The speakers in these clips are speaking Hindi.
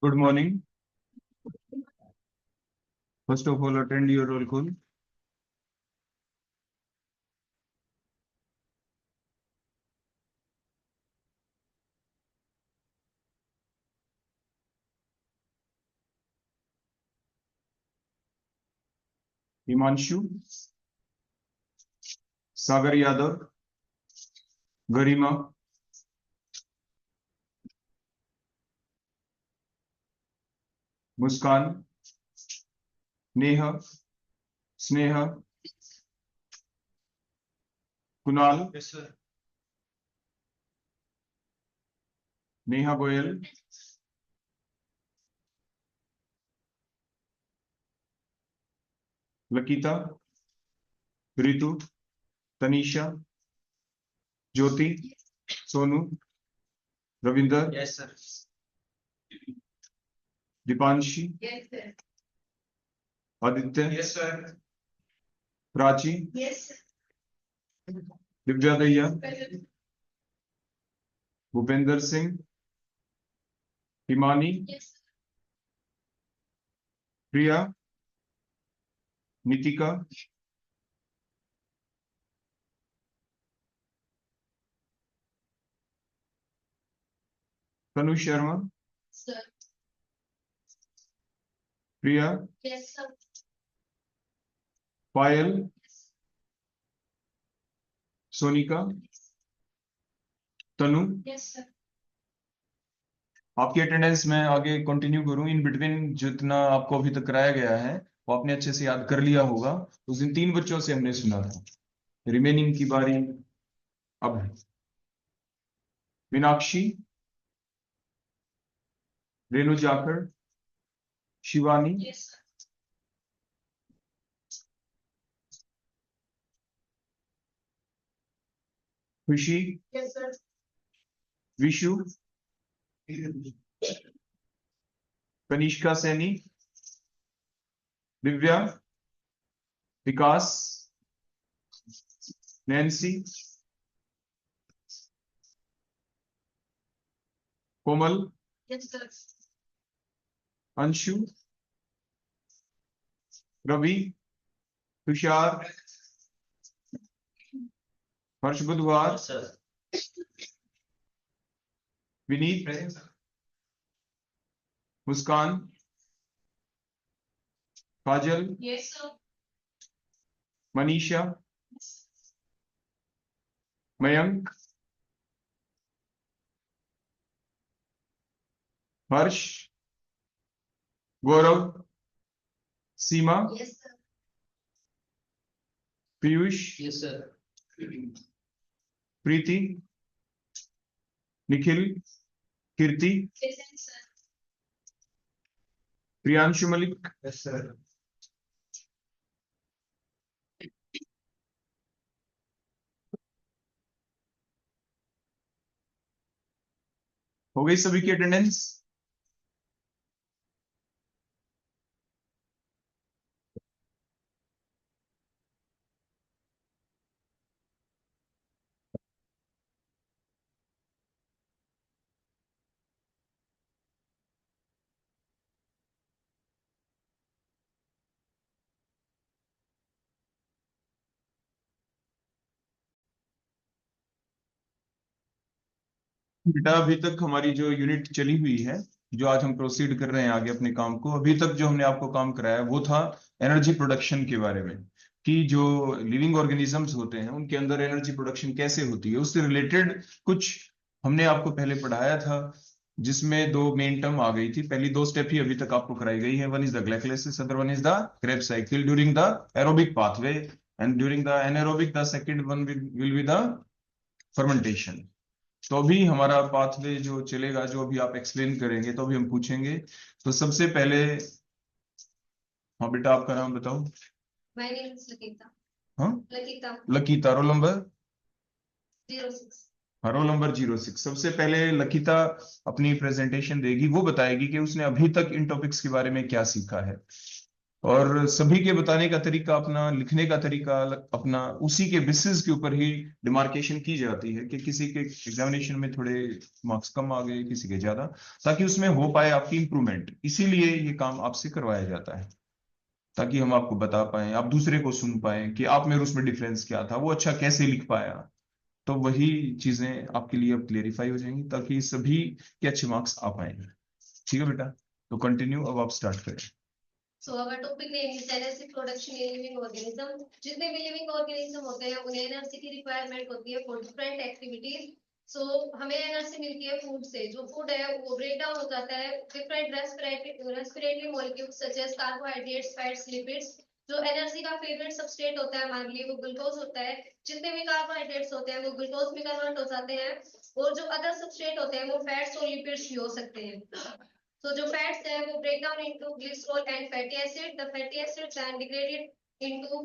Good morning. First of all, attend your roll call. Himanshu, Sagar Yadav, Garima, Muskan, Neha, Sneha, Kunal, Neha Goyal, Lakita, Ritu, Tanisha, Jyoti, Sonu, Ravinder, yes sir. Deepanshi, yes sir. Aditya, yes sir. Prachi, yes Divya दैया, sir. Bhupendra Singh, Himani, yes Priya, Nitika, Tanu Sharma, sir. Priya, yes sir. Payal, Sonika, Tanu. Yes sir. आपकी अटेंडेंस में आगे कंटिन्यू करूं, इन बिटवीन जितना आपको अभी तक कराया गया है वो आपने अच्छे से याद कर लिया होगा। उस दिन 3 बच्चों से हमने सुना था। रिमेनिंग की बारी अब है। Meenakshi, Renu Jakhar, Shivani, yes sir. Khushi, yes sir. Vishu, Kanishka Saini, Divya, Vikas, Nancy, Komal, yes sir. Anshu, Ravi, Tushar, Harsh बुधवार, sir. Vineet, Muskan, Kajal, yes sir. Manisha, Mayank, Harsh, Gaurav, Seema, yes sir. Piyush, yes sir. Preeti, Nikhil, Kirti, yes sir. Priyanshu Malik, yes sir. हो गई सभी की अटेंडेंस? बेटा अभी तक हमारी जो यूनिट चली हुई है, जो आज हम प्रोसीड कर रहे हैं आगे अपने काम को, अभी तक जो हमने आपको काम कराया वो था एनर्जी प्रोडक्शन के बारे में, कि जो लिविंग ऑर्गेनिजम्स होते हैं उनके अंदर एनर्जी प्रोडक्शन कैसे होती है, उससे रिलेटेड कुछ हमने आपको पहले पढ़ाया था, जिसमें 2 मेन टर्म आ गई थी। पहली 2 स्टेप ही अभी तक आपको कराई गई है। One is the glycolysis, other one is the Krebs cycle during the aerobic pathway, and during the anaerobic the second one will be the fermentation. तो अभी हमारा पाथवे जो चलेगा, जो अभी आप एक्सप्लेन करेंगे तो अभी हम पूछेंगे। तो सबसे पहले, हाँ बेटा आपका नाम बताओ। My name is Lakita. हाँ, लकीता। Nakita, roll number 06। हाँ, रोल नंबर 06। सबसे पहले लकीता अपनी प्रेजेंटेशन देगी, वो बताएगी कि उसने अभी तक इन टॉपिक्स के बारे में क्या सीखा है। और सभी के बताने का तरीका अपना, लिखने का तरीका अपना, उसी के बेसिस के ऊपर ही डिमार्केशन की जाती है कि किसी के एग्जामिनेशन में थोड़े मार्क्स कम आ गए, किसी के ज्यादा, ताकि उसमें हो पाए आपकी इंप्रूवमेंट। इसीलिए ये काम आपसे करवाया जाता है, ताकि हम आपको बता पाए, आप दूसरे को सुन पाए कि आप में और उसमें डिफरेंस क्या था, वो अच्छा कैसे लिख पाया। तो वही चीजें आपके लिए अब क्लेरिफाई हो जाएंगी, ताकि सभी के अच्छे मार्क्स आ पाएंगे। ठीक है बेटा, तो कंटिन्यू, अब आप स्टार्ट करें। So our topic name is energy production in living organism. जितने भी living organism होते हैं उन्हें एनर्जी की रिक्वायरमेंट होती है फॉर डिफरेंट एक्टिविटीज। सो हमें एनर्जी मिलती है फूड से, जो फूड है वो ब्रेक डाउन हो जाता है different respiratory molecules such as carbohydrates, fats, lipids. जो एनर्जी का फेवरेट सबस्ट्रेट होता है हमारे लिए वो ग्लूकोज होता है। जितने भी कार्बोहाइड्रेट्स होते हैं वो ग्लूकोज में कन्वर्ट हो जाते हैं, और जो अदर सबस्ट्रेट होते हैं वो फैट्स और लिपिड्स भी हो सकते हैं। So जो fats है वो break down into glycerol and fatty acid. The fatty acids are degraded into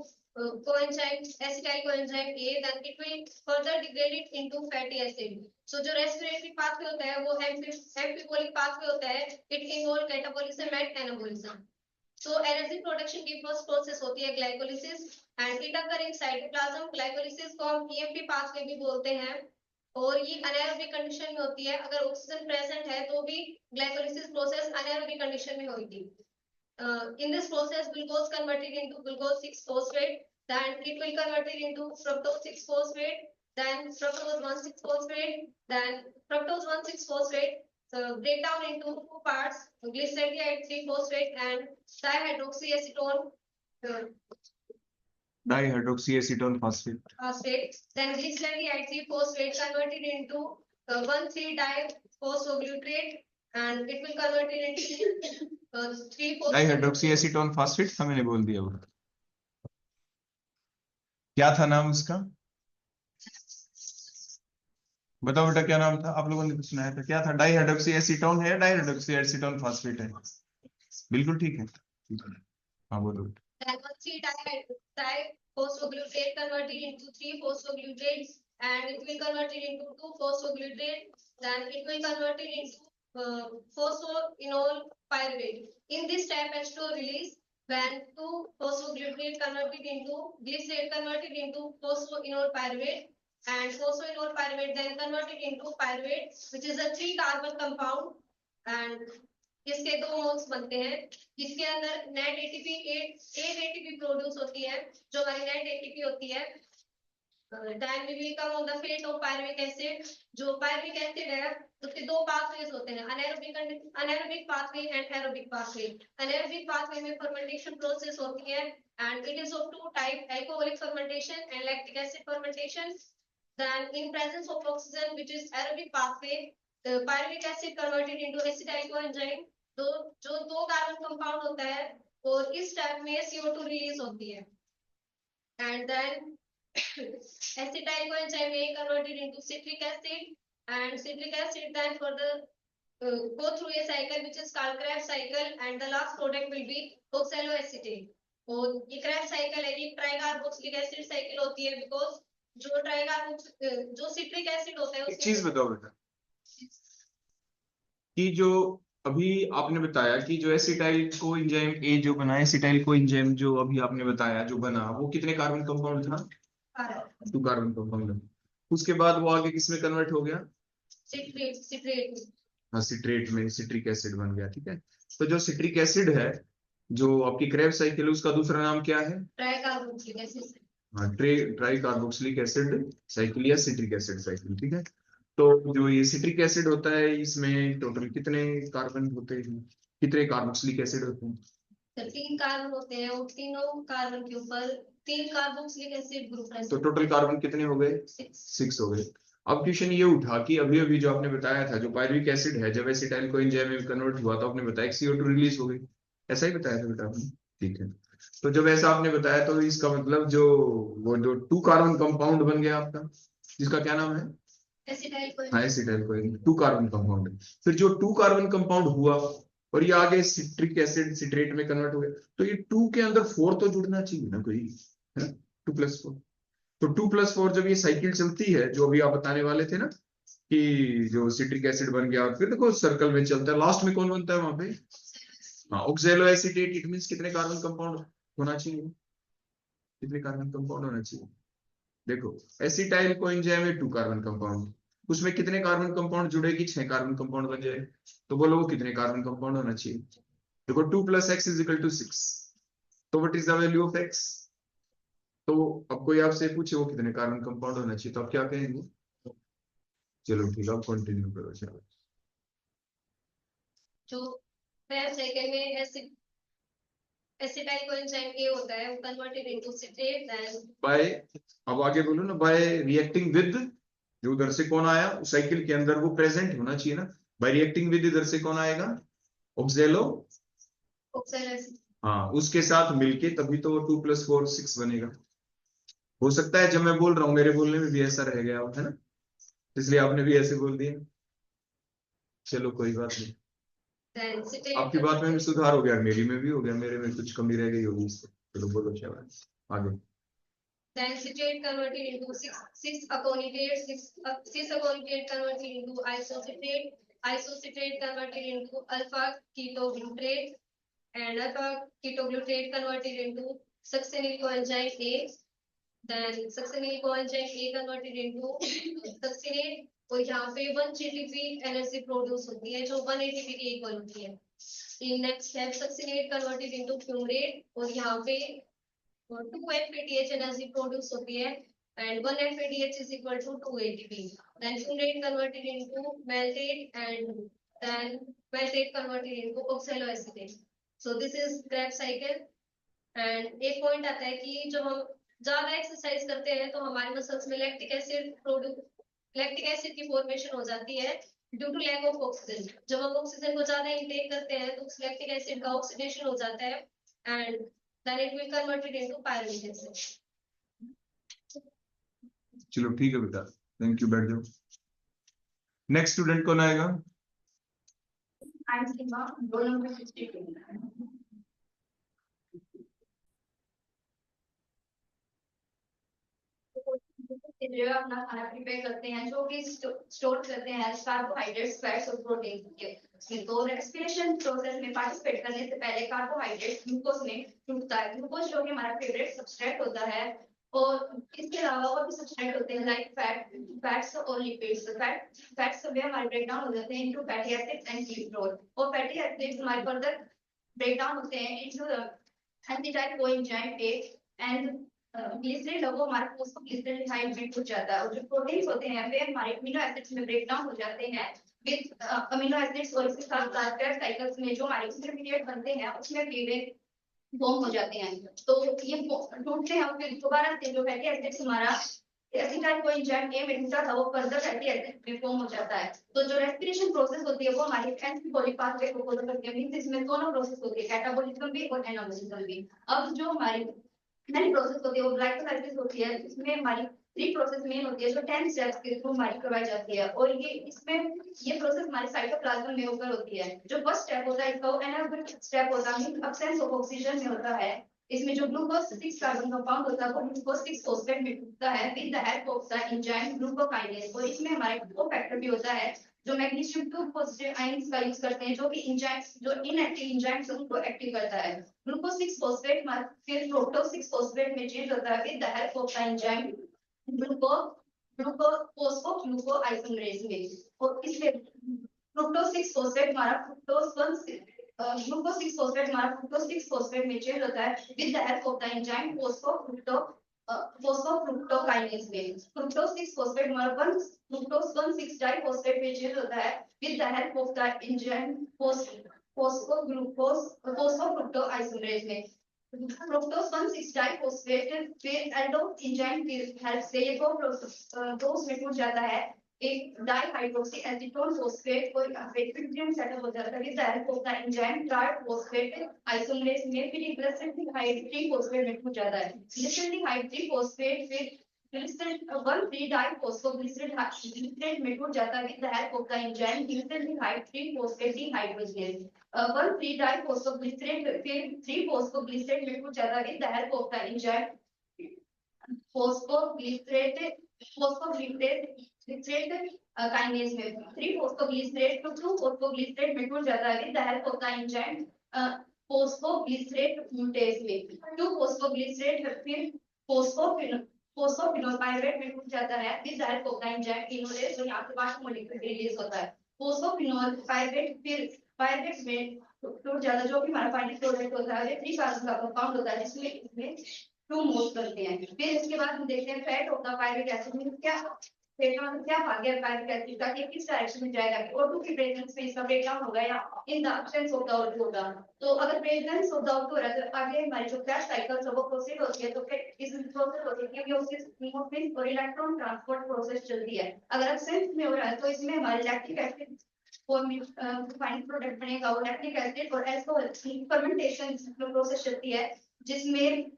coenzyme acetyl coenzyme A. Then it will further degrade it into fatty acid. So जो respiratory pathway होता है वो amphipolic pathway होता है. It involve catabolism and anabolism. So energy production की first process होती है glycolysis and it occur in cytoplasm. Glycolysis को हम EMP pathway भी बोलते हैं, और ये अनाएरोबिक कंडीशन में होती है। अगर ऑक्सीजन प्रेजेंट है तो भी ग्लाइकोलिसिस प्रोसेस अनाएरोबिक कंडीशन में होगी। In this process glucose converted into glucose 6 phosphate, then it will converted into fructose 6 phosphate, then fructose 1 6 phosphate, then fructose 1 6 phosphate break down into two parts, glyceride 3 phosphate and dihydroxyacetone dihydroxyacetone phosphate, phosphate. Then glyceride 3 phosphate converted into 1,3-diphosphoglutarate, and it will convert it into 3 डाइहाइड्रोक्सीएसीटोन phosphate था, मैंने बोल दिया वो। क्या था नाम उसका? बताओ बेटा, क्या नाम था? आप लोगों ने तो सुनाया था, क्या था? डाइहाइड्रोक्सीएसीटोन है या डाइहाइड्रोक्सीएसीटोन फास्फेट है? बिल्कुल ठीक है। हाँ बोलो। Then 1,3-diphosphoglutarate converted into 3 phosphoglutarate, and it will convert it into 2 phosphoglutarate. Then it will convert it into phosphoenol pyruvate. In this step, H2O release when 2 phosphoglutarate converted into glycerate converted into phosphoenol pyruvate, and phosphoenol pyruvate then converted into pyruvate, which is a 3-carbon compound, and इसके 2 मोल्स बनते हैं, जिसके अंदर नेट एटीपी 8 एटीपी प्रोड्यूस होती है, जो हमारी नेट एटीपी होती है। Then we will come on the fate of pyruvic acid. जो pyruvic acid है उसके 2 pathways होते हैं, anaerobic pathway and aerobic pathway. Anaerobic pathway में fermentation process होती है and it is of 2 type, alcoholic fermentation and lactic acid fermentation. Then in presence of oxygen, which is aerobic pathway, the pyruvic acid converted into acetyl coenzyme, जो 2 कार्बन कंपाउंड होता है, और इस टाइप में CO2 रिलीज होती है। And then acetyl coenzyme A converted into citric acid, and citric acid then further go through a cycle which is called Krebs cycle, and the last product will be oxaloacetate. और ये Krebs cycle है, ये ट्राइकार्बोक्सिलिक एसिड साइकिल होती है, बिकॉज जो सिट्रिक एसिड होता है एक चीज बताओ बेटा, कि जो अभी आपने बताया कि जो एसिटाइल को एंजाइम ए जो बना, एसिटाइल को एंजाइम जो अभी आपने बताया जो बना, वो कितने कार्बन कंपाउंड था? 2 कार्बन कंपाउंड। उसके बाद वो आगे किसमें कन्वर्ट हो गया? सिट्रेट। हाँ, सिट्रेट में सिट्रिक एसिड बन गया। ठीक है, तो जो सिट्रिक एसिड है, जो आपकी क्रेब्स साइकिल है, उसका दूसरा नाम क्या है? Tricarboxylic acid. हाँ, ट्राइकार्बोक्सिलिक एसिड साइकिल या सिट्रिक एसिड साइकिल। ठीक है, तो जो ये सिट्रिक एसिड होता है, इसमें टोटल कितने कार्बन होते हैं, कितने कार्बोक्सिलिक एसिड होते हैं? 3 कार्बन होते हैं, और तीनों कार्बन के ऊपर 3 कार्बोक्सिलिक एसिड ग्रुप है। तो टोटल कार्बन कितने हो गए? 6 हो गए। अब क्वेश्चन ये उठा कि अभी अभी जो आपने बताया था, जो पायरुविक एसिड है, जब एसिटाइल को एंजाइम में कन्वर्ट हुआ तो आपने बताया CO2 रिलीज हो गई, ऐसा ही बताया था बेटा आपने? ठीक है, तो जब ऐसा आपने बताया तो इसका मतलब जो वो जो 2 कार्बन कंपाउंड बन गया आपका, जिसका क्या नाम है? Acetyl co 2 carbon compound. फिर जो 2 कार्बन कंपाउंड हुआ और ये आगे सिट्रिक एसिड सिट्रेट में कन्वर्ट हो गया, तो ये 2 के अंदर 4 तो जुड़ना चाहिए ना कोई, है ना? 2+4, तो 2+4 जब ये साइकिल चलती है, जो अभी आप बताने वाले थे ना, कि जो सिट्रिक एसिड बन गया और फिर देखो सर्कल में चलता है, लास्ट में कौन बनता है वहां पे? हाँ, ऑक्सैलोएसिटेट इट मींस कितने कार्बन कंपाउंड होना चाहिए, कितने कार्बन कंपाउंड होना चाहिए। देखो एसिटाइल कोएंजाइम में 2 कार्बन कंपाउंड, उसमें कितने कार्बन कंपाउंड जुड़ेगी, 6 कार्बन कंपाउंड बन जाए। तो बोलो वो कितने कार्बन कंपाउंड होना चाहिए। देखो 2 + x = 6, तो what is the value of x। तो अब कोई आपसे पूछे वो कितने कार्बन कंपाउंड होना चाहिए, तो आप क्या कहेंगे। चलो ठीक है, अब कंटिन्यू करो। चलो जो पहले सेकंड में एसिटाइल कोएंजाइम ए होता है, वो converted into citrate and by, अब आगे बोलो ना, बाय रिएक्टिंग विद, जो उधर से कौन आया उस साइकिल के अंदर वो प्रेजेंट होना चाहिए ना। बाय रिएक्टिंग विद इधर से कौन आएगा, ऑक्सैलो, ऑक्सैलोएसिटेट। हाँ उसके साथ मिलके तभी तो 2 + 4 6 बनेगा। हो सकता है जब मैं बोल रहा हूँ मेरे बोलने में भी ऐसा रह गया हो, है ना, इसलिए आपने भी ऐसे बोल दिया। चलो कोई बात नहीं, देन सिट्रेट आपकी बात में भी सुधार हो गया, मेरी में भी हो गया, मेरे में कुछ कमी रह गई होगी इससे। चलो बोलो शाबाश आगे। then citrate converted into 6-aconitate, 6-aconitate converted into isocitrate, isocitrate converted into alpha ketoglutarate, and alpha ketoglutarate converted into succinyl coenzyme A. Then succinyl coenzyme A converted into succinate, और यहाँ पे 1 GTP एनर्जी प्रोड्यूस होती है जो 1 ATP के इक्वल होती है। नेक्स्ट है succinate converted into fumarate, और यहाँ पे 2 FADH एनर्जी प्रोड्यूस होती है and 1 FADH is equal to 2 ATP. Then fumarate converted into maltate and then maltate converted into oxaloacetate. So this is Krebs cycle. And एक पॉइंट आता है कि जब हम ज्यादा एक्सरसाइज करते हैं तो हमारे मसल्स में लैक्टिक एसिड की फॉर्मेशन हो जाती है due to lack of oxygen. जब हम ऑक्सीजन को ज्यादा इनटेक करते हैं तो लैक्टिक एसिड का ऑक्सीडेशन हो जाता है and then it will converted into pyruvate acid. चलो ठीक है बेटा, थैंक यू, बैठ जाओ। नेक्स्ट स्टूडेंट कौन आएगा। Roll number 62। जो अपना खाना प्रिपेयर करते हैं, जो भी स्टोर करते हैं कार्बोहाइड्रेट्स, फैट्स और प्रोटीन के, तो रेस्पिरेशन प्रोसेस में पार्टिसिपेट करने से पहले कार्बोहाइड्रेट ग्लूकोज में टूटता है। ग्लूकोज जो कि हमारा फेवरेट सब्सट्रेट होता है, और इसके अलावा और भी सब्सट्रेट होते हैं लाइक फैट्स और लिपिड्स। फैट्स में हमारे ब्रेक डाउन हो जाते हैं into fatty acids and cholesterol, और फैटी एसिड्स हमारे फर्दर ब्रेक डाउन होते हैं into acetyl coenzyme A and glycerine, वो हमारे फॉस्फोग्लिसराइड में हो जाता है। और जो प्रोटीन्स होते हैं वे हमारे अमीनो एसिड्स में ब्रेक डाउन हो जाते हैं विद अमीनो एसिड्स, और इसके साथ साथ फैट साइकिल्स में जो हमारे इंटरमीडिएट बनते हैं उसमें भी वे फॉर्म हो जाते हैं। तो ये टूटते हैं, फिर दोबारा से जो फैटी एसिड्स हमारा एसिटाइल कोएंजाइम ए में टूटा था वो फर्दर फैटी एसिड में फॉर्म हो जाता है। तो जो रेस्पिरेशन प्रोसेस होती है वो हमारी एंटीबॉडी पाथवे को फॉलो करती है, मींस इसमें दोनों प्रोसेस होती है, कैटाबॉलिज्म भी और एनाबॉलिज्म भी। अब जो हमारी मेन प्रोसेस होती है वो ग्लाइकोलाइसिस होती है, इसमें हमारी 3 प्रोसेस मेन होती है जो 10 स्टेप्स के थ्रू हमारी करवाई जाती है, और ये प्रोसेस हमारे साइटोप्लाज्म में होकर होती है। जो फर्स्ट स्टेप होता है इसका वो एनारोबिक स्टेप होता है, अब्सेंस ऑफ ऑक्सीजन में होता है। इसमें जो ग्लूकोज 6 कार्बन कंपाउंड होता है वो ग्लूकोज 6 फॉस्फेट में टूटता है with the help of the enzyme glucokinase, और इसमें हमारे कोफैक्टर भी होता है जो मैग्नीशियम 2 पॉजिटिव आयंस का यूज करते हैं, जो कि एंजाइम्स जो इनएक्टिव एंजाइम्स उनको एक्टिव करता है। ग्लूकोज 6 फॉस्फेट फिर फ्रुक्टोज 6 फॉस्फेट में चेंज होता है with the help of the enzyme glucophosphoglucoisomerase में, और इसलिए फ्रुक्टोज 6 फॉस्फेट हमारा ग्लूकोज 6 फॉस्फेट हमारा फ्रुक्टोज 6 फॉस्फेट में चेंज होता है with the help of the enzyme phosphofructokinase में। फ्रुक्टोज 6 फॉस्फेट हमारा फ्रुक्टोज 1,6 डाइफॉस्फेट में चेंज होता है with the help of the enzyme phosphofructoisomerase में। फ्रुक्टोज 1,6 डाइफॉस्फेट फिर एल्डोज एंजाइम की हेल्प से ये दो में टूट जाता है एक डाइहाइड्रोक्सी एसीटोन फॉस्फेट और इक्विलिब्रियम सेटअप हो जाता है with the help of the enzyme triphosphate isomerase में, फिर ग्लिसरॉल 3 फॉस्फेट में टूट जाता है। ग्लिसरॉल 3 फॉस्फेट फिर ग्लिसरॉल 1,3 डाइफॉस्फोग्लिसरेट में टूट जाता है with the help of the enzyme glycerol 3 phosphate dehydrogenase. 1,3 डाइफॉस्फोग्लिसरेट फिर 3 फॉस्फोग्लिसरेट में टूट जाता है with the help of the enzyme phosphoglycerate kinase में। 3 फॉस्फोग्लिसरेट to 2 फॉस्फोग्लिसरेट में टूट जाता है with the help of the enzyme phosphoglycerate म्यूटेज में 2 फॉस्फोग्लिसरेट फिर फोस्फोफिनोल पायरेट में टूट जाता है with the help of the enzyme enolase, जो यहाँ पे 5 मॉलिक्यूल रिलीज होता है। फोस्फोफिनोल पायरेट फिर पायरेट में टूट जाता है, जो कि हमारा फाइनल प्रोडक्ट होता है, 3 कार्बन का कंपाउंड होता है जिसमें इसमें 2 मोल्स बनते हैं। फिर इसके बाद हम देखते हैं fat of the pirate acid में क्या फैट का मतलब क्या भाग है पायरेट एसिड का, कि किस डायरेक्शन में जाएगा, O2 की प्रेजेंस में इसका ब्रेकडाउन होगा या in the absence of the O2 होगा। तो अगर प्रेजेंस ऑफ द O2 हो रहा है तो आगे हमारी जो क्रैश साइकिल है वो प्रोसीड होती है, तो फिर इस प्रोसेस होती है क्योंकि उसकी हीमोफिलिस और इलेक्ट्रॉन ट्रांसपोर्ट प्रोसेस चलती है। अगर एब्सेंस में हो रहा है तो इसमें हमारे लैक्टिक एसिड फाइनल प्रोडक्ट बनेगा वो लैक्टिक एसिड, और अल्कोहल फर्मेंटेशन प्रोसेस चलती है जिसमें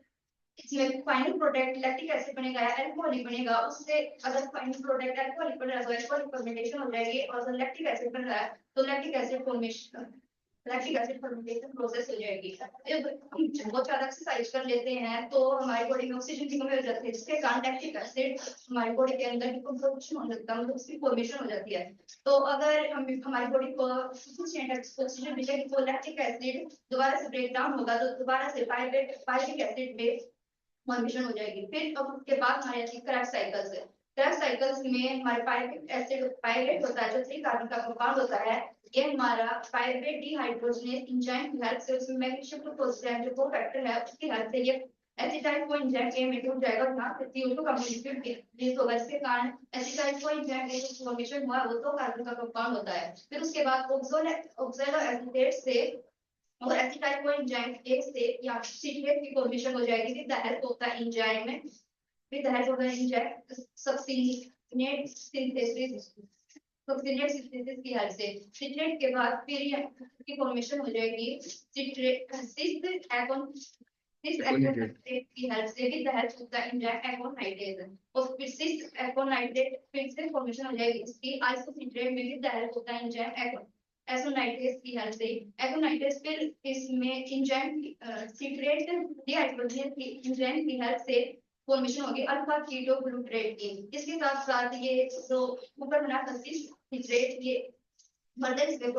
इसमें फाइनल प्रोडक्ट लैक्टिक एसिड बनेगा या अल्कोहलिक बनेगा। उससे अगर फाइनल प्रोडक्ट अल्कोहलिक बन रहा है तो अल्कोहलिक फर्मेंटेशन हो जाएगी, और अगर लैक्टिक एसिड बन रहा है तो लैक्टिक एसिड फर्मेंटेशन प्रोसेस हो जाएगी। जब हम बहुत ज्यादा एक्सरसाइज कर लेते हैं तो हमारी बॉडी में ऑक्सीजन की कमी हो जाती है, जिसके कारण लैक्टिक एसिड हमारी बॉडी के अंदर डिकम्पोजिशन हो जाता है, मतलब उसकी फॉर्मेशन हो जाती है। तो अगर हम हमारी बॉडी को सफिशिएंट ऑक्सीजन मिलेगी तो लैक्टिक एसिड दोबारा से ब्रेक डाउन होगा, तो दोबारा से पायरेटिक एसिड में फॉर्मेशन हो जाएगी। फिर अब उसके बाद हमारे आती है क्रैश साइकिल्स है। क्रैश साइकिल्स में हमारे पायरेटिक एसिड पायरेट होता है जो 3 कार्बन का कंपाउंड होता है, ये हमारा पायरेट डिहाइड्रोजनेज एंजाइम की हेल्प से उसमें मैग्नीशियम ग्लूकोज जो कोफैक्टर है उसकी हेल्प से ये एसिटाइल कोएंजाइम ए में टूट जाएगा, यहाँ पे CO2 का मॉलिक्यूल रिलीज होगा, जिसके कारण एसिटाइल कोएंजाइम ए जो फॉर्मेशन हुआ वो 2 कार्बन का कंपाउंड होता है। फिर उसके बाद ऑक्सैलो एसिटेट से और एसिटाइल कोएंजाइम ए से या सिट्रेट की फॉर्मेशन हो जाएगी with the help of the enzyme with the help of the enzyme succinate synthesis की हेल्प से। सिट्रेट के बाद फिर की फॉर्मेशन हो जाएगी सिट्रेट सिस एकोनाइट्रेट की हेल्प से with the help of the enzyme aconitase, और फिर सिस एकोनाइट्रेट फिर से फॉर्मेशन हो जाएगी इसकी आइसोसिट्रेट में with the help of the enzyme aconitase की हेल्प से। एकोनाइट्रेज फिर इसमें एंजाइम सिट्रेट डिहाइड्रोजनेज की एंजाइम की हेल्प से फॉर्मेशन होगी अल्फा कीटो ग्लूटारेट की। इसके साथ साथ ये जो ऊपर बना सिट्रेट ये फर्दर इसमें एक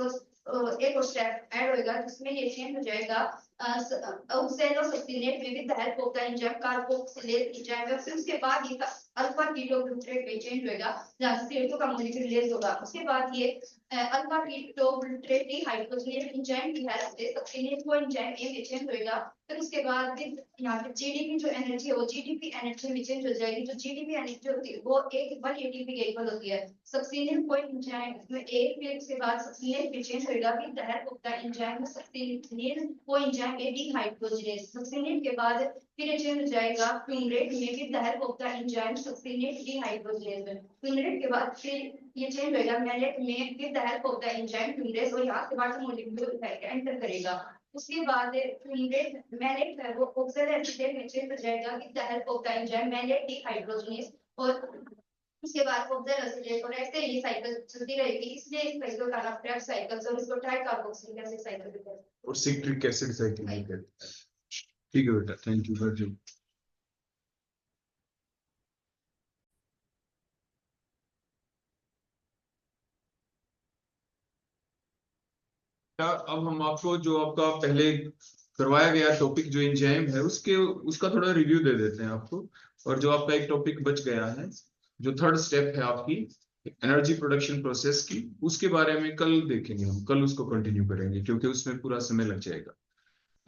और स्टेप ऐड होगा जिसमें ये चेंज हो जाएगा ऑक्सैलोसक्सिनेट में with the help of the enzyme carboxylase enzyme. फिर उसके बाद ये अल्फा कीटो ग्लूटारेट में चेंज होगा जहां से CO2 का मॉलिक्यूल रिलीज होगा। उसके बाद ये alpha keto glutarate dehydrogenase enzyme की हेल्प से सक्सिनेट को एंजाइम ए में चेंज होगा। फिर उसके बाद यहाँ पे जीडीपी जो एनर्जी है वो जीडीपी एनर्जी में चेंज हो जाएगी। जो जीडीपी एनर्जी होती है वो 1 ATP के इक्वल होती है। सक्सिनेट को एंजाइम में एक, फिर उसके बाद सक्सिनेट में चेंज होगा with the help of the enzyme succinate को एंजाइम ए डिहाइड्रोजनेज। सक्सिनेट के बाद फिर ये चेंज हो जाएगा फ्यूमरेट में with the help of the enzyme succinate dehydrogenase. Fumarate के बाद फिर ये चेंज होगा मैलेट में with the help of the enzyme fumarase, और यहाँ से वाटर मॉलिक्यूल एंटर करेगा। उसके बाद फ्यूमरेट मैलेट है वो ऑक्सैलो एसिटेट में चेंज हो जाएगा with the help of the enzyme malate dehydrogenase, और उसके बाद ऑक्सैलो एसिटेट, और ऐसे ये साइकिल चलती रहेगी। इसलिए इस साइकिल का नाम क्रैश साइकिल और इसको ट्राई कार्बोक्सिलिक एसिड साइकिल भी कहते हैं और सिट्रिक एसिड साइकिल भी कहते हैं। ठीक है बेटा, थैंक यू वेरी मच। अब हम आपको जो आपका पहले करवाया गया टॉपिक जो एंजाइम है उसका थोड़ा रिव्यू दे देते हैं आपको। और जो आपका एक टॉपिक बच गया है जो थर्ड स्टेप है आपकी एनर्जी प्रोडक्शन प्रोसेस की, उसके बारे में कल देखेंगे, हम कल उसको कंटिन्यू करेंगे क्योंकि उसमें पूरा समय लग जाएगा।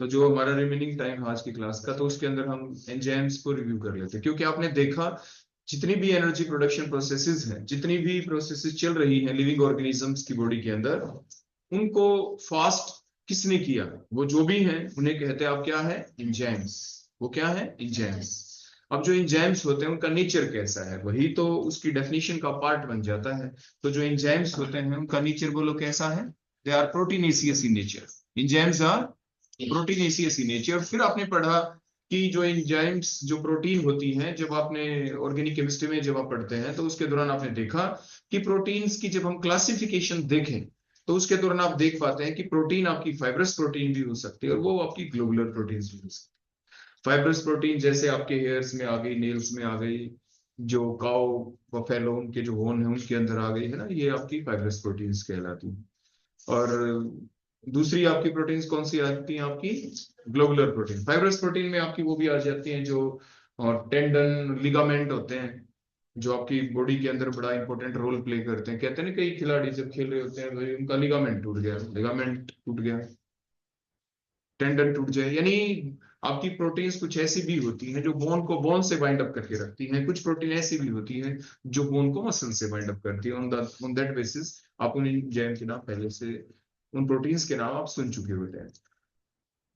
तो जो हमारा रिमेनिंग टाइम आज की क्लास का, तो उसके अंदर हम एंजाइम्स को रिव्यू कर लेते हैं। क्योंकि आपने देखा जितनी भी एनर्जी प्रोडक्शन प्रोसेसेस हैं, जितनी भी प्रोसेसेस चल रही हैं लिविंग ऑर्गेनिजम्स की बॉडी के अंदर, उनको फास्ट किसने किया? वो जो भी हैं उन्हें कहते हैं आप क्या है? एंजाइम्स। वो क्या है? एंजाइम्स। अब जो एंजाइम्स होते हैं उनका नेचर कैसा है, वही तो उसकी डेफिनेशन का पार्ट बन जाता है। तो जो एंजाइम्स होते हैं उनका नेचर बोलो कैसा है? They are proteinaceous in nature. Enzymes are proteinaceous in nature. फिर आपने पढ़ा कि जो एंजाइम्स जो प्रोटीन होती हैं, जब आपने ऑर्गेनिक केमिस्ट्री में जब आप पढ़ते हैं तो उसके दौरान आपने देखा कि प्रोटीन्स की जब हम क्लासिफिकेशन देखें तो उसके दौरान आप देख पाते हैं कि प्रोटीन आपकी फाइब्रस प्रोटीन भी हो सकती है और वो आपकी ग्लोबुलर प्रोटीन भी हो सकती है। फाइब्रस प्रोटीन जैसे आपके हेयर्स में आ गई, नेल्स में आ गई, जो काउ बफेलो उनके जो होर्न है उनके अंदर आ गई है ना, ये आपकी फाइब्रस प्रोटीन्स कहलाती है। और दूसरी आपकी प्रोटीन्स कौन सी आती हैं आपकी? Globular protein. फाइब्रस प्रोटीन में आपकी वो भी आ जाती हैं जो टेंडन लिगामेंट होते हैं, जो आपकी बॉडी के अंदर बड़ा इंपॉर्टेंट रोल प्ले करते हैं। कहते हैं ना कई खिलाड़ी जब खेल रहे होते हैं भाई उनका लिगामेंट टूट गया, लिगामेंट टूट गया, टेंडन टूट जाए, यानी आपकी प्रोटीन्स कुछ ऐसी भी होती हैं जो बोन को बोन से बाइंड अप करके रखती हैं, कुछ प्रोटीन ऐसी भी होती हैं जो बोन को मसल से बाइंड अप करती है। ऑन दैट बेसिस आप उन एंजाइम के नाम पहले से, उन प्रोटीन्स के नाम आप सुन चुके होते हैं।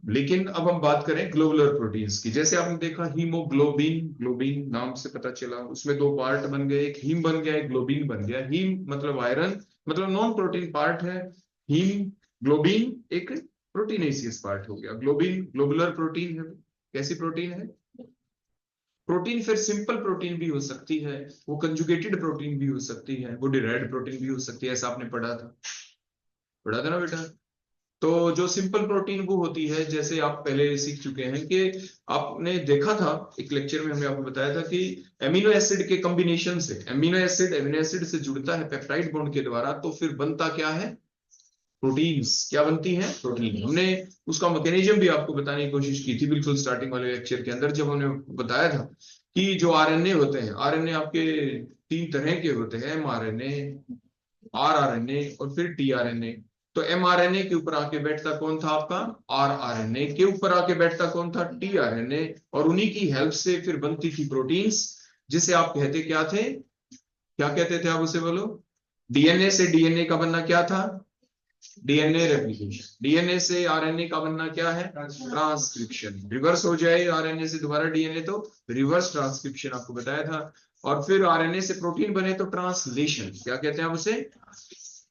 लेकिन अब हम बात करें ग्लोबुलर प्रोटीन्स की। जैसे आपने देखा हीमोग्लोबिन, ग्लोबिन नाम से पता चला, उसमें दो पार्ट बन गए, एक हीम बन गया, एक ग्लोबिन बन गया। हीम मतलब आयरन, मतलब नॉन प्रोटीन पार्ट है। हीम ग्लोबिन एक प्रोटीनेशियस पार्ट हो गया। ग्लोबिन ग्लोबुलर प्रोटीन है। कैसी प्रोटीन है? प्रोटीन फिर सिंपल प्रोटीन भी हो सकती है, वो कंजुगेटेड प्रोटीन भी हो सकती है, वो डिराइव्ड प्रोटीन भी हो सकती है। ऐसा आपने पढ़ा था ना बेटा? तो जो सिंपल प्रोटीन वो होती है, जैसे आप पहले सीख चुके हैं कि आपने देखा था एक लेक्चर में, हमने आपको बताया था कि एमिनो एसिड के कॉम्बिनेशन से एमिनो एसिड से जुड़ता है पेप्टाइड बॉन्ड के द्वारा, तो फिर बनता क्या है? प्रोटीन्स। क्या बनती है? प्रोटीन। हमने उसका मैकेनिज्म भी आपको बताने की कोशिश की थी बिल्कुल स्टार्टिंग वाले लेक्चर के अंदर, जब हमने बताया था कि जो आरएनए होते हैं, आरएनए आपके तीन तरह के होते हैं, एमआरएनए, आरआरएनए और फिर टीआरएनए। तो एमआरएनए के ऊपर आके बैठता कौन था आपका? आरआरएनए के ऊपर आके बैठता कौन था? टीआरएनए। और उन्हीं की हेल्प से फिर बनती थी प्रोटीन्स, जिसे आप कहते क्या थे? क्या कहते थे आप उसे बोलो? डीएनए से डीएनए का बनना क्या था? DNA replication. डीएनए से आरएनए का बनना क्या है? ट्रांसक्रिप्शन। रिवर्स हो जाए आरएनए से दोबारा डीएनए तो रिवर्स ट्रांसक्रिप्शन आपको बताया था। और फिर आरएनए से प्रोटीन बने तो ट्रांसलेशन। क्या कहते हैं आप उसे?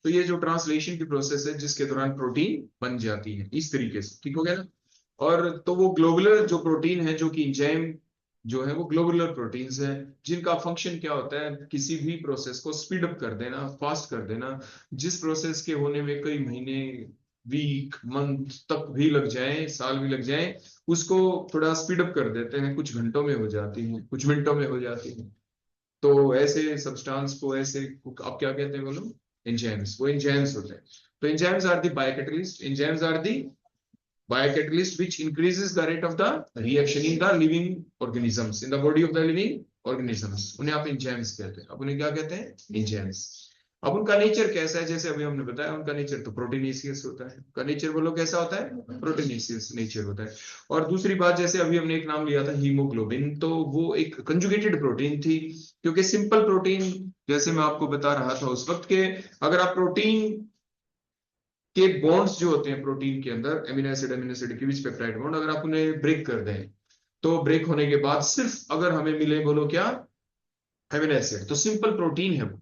तो ये जो ट्रांसलेशन की प्रोसेस है जिसके दौरान प्रोटीन बन जाती है, इस तरीके से। ठीक हो गया ना? और तो वो ग्लोबुलर जो प्रोटीन है, जो कि एंजाइम जो है, वो ग्लोबुलर प्रोटीन्स है, जिनका फंक्शन क्या होता है? किसी भी प्रोसेस को स्पीड अप कर देना, फास्ट कर देना। जिस प्रोसेस के होने में कई महीने, वीक, मंथ तक भी लग जाए, साल भी लग जाए, उसको थोड़ा स्पीड अप कर देते हैं। कुछ घंटों में हो जाती है, कुछ मिनटों में हो जाती है। तो ऐसे सब्सटेंस को ऐसे आप क्या कहते हैं बोलो? एंजाइम्स। वो एंजाइम्स होते हैं। तो enzymes are the biocatalyst. Enzymes are the biocatalyst which increases the rate of the reaction in the living organisms, in the body of the living organisms. उन्हें आप एंजाइम्स कहते हैं। अब उन्हें क्या कहते हैं? एंजाइम्स। अब उनका नेचर कैसा है? जैसे अभी हमने बताया, उनका नेचर तो प्रोटीनेशियस होता है। उनका नेचर बोलो कैसा होता है? प्रोटीनेशियस नेचर होता है। और दूसरी बात, जैसे अभी हमने एक नाम लिया था हीमोग्लोबिन, तो वो एक कंजुगेटेड प्रोटीन थी, क्योंकि सिंपल प्रोटीन, जैसे मैं आपको बता रहा था उस वक्त के, अगर आप प्रोटीन के बॉन्ड्स जो होते हैं प्रोटीन के अंदर, एमिनो एसिड के बीच पेप्टाइड बॉन्ड, अगर आप उन्हें ब्रेक कर दें, तो ब्रेक होने के बाद सिर्फ अगर हमें मिले बोलो क्या? एमिनो एसिड, तो सिंपल प्रोटीन है वो।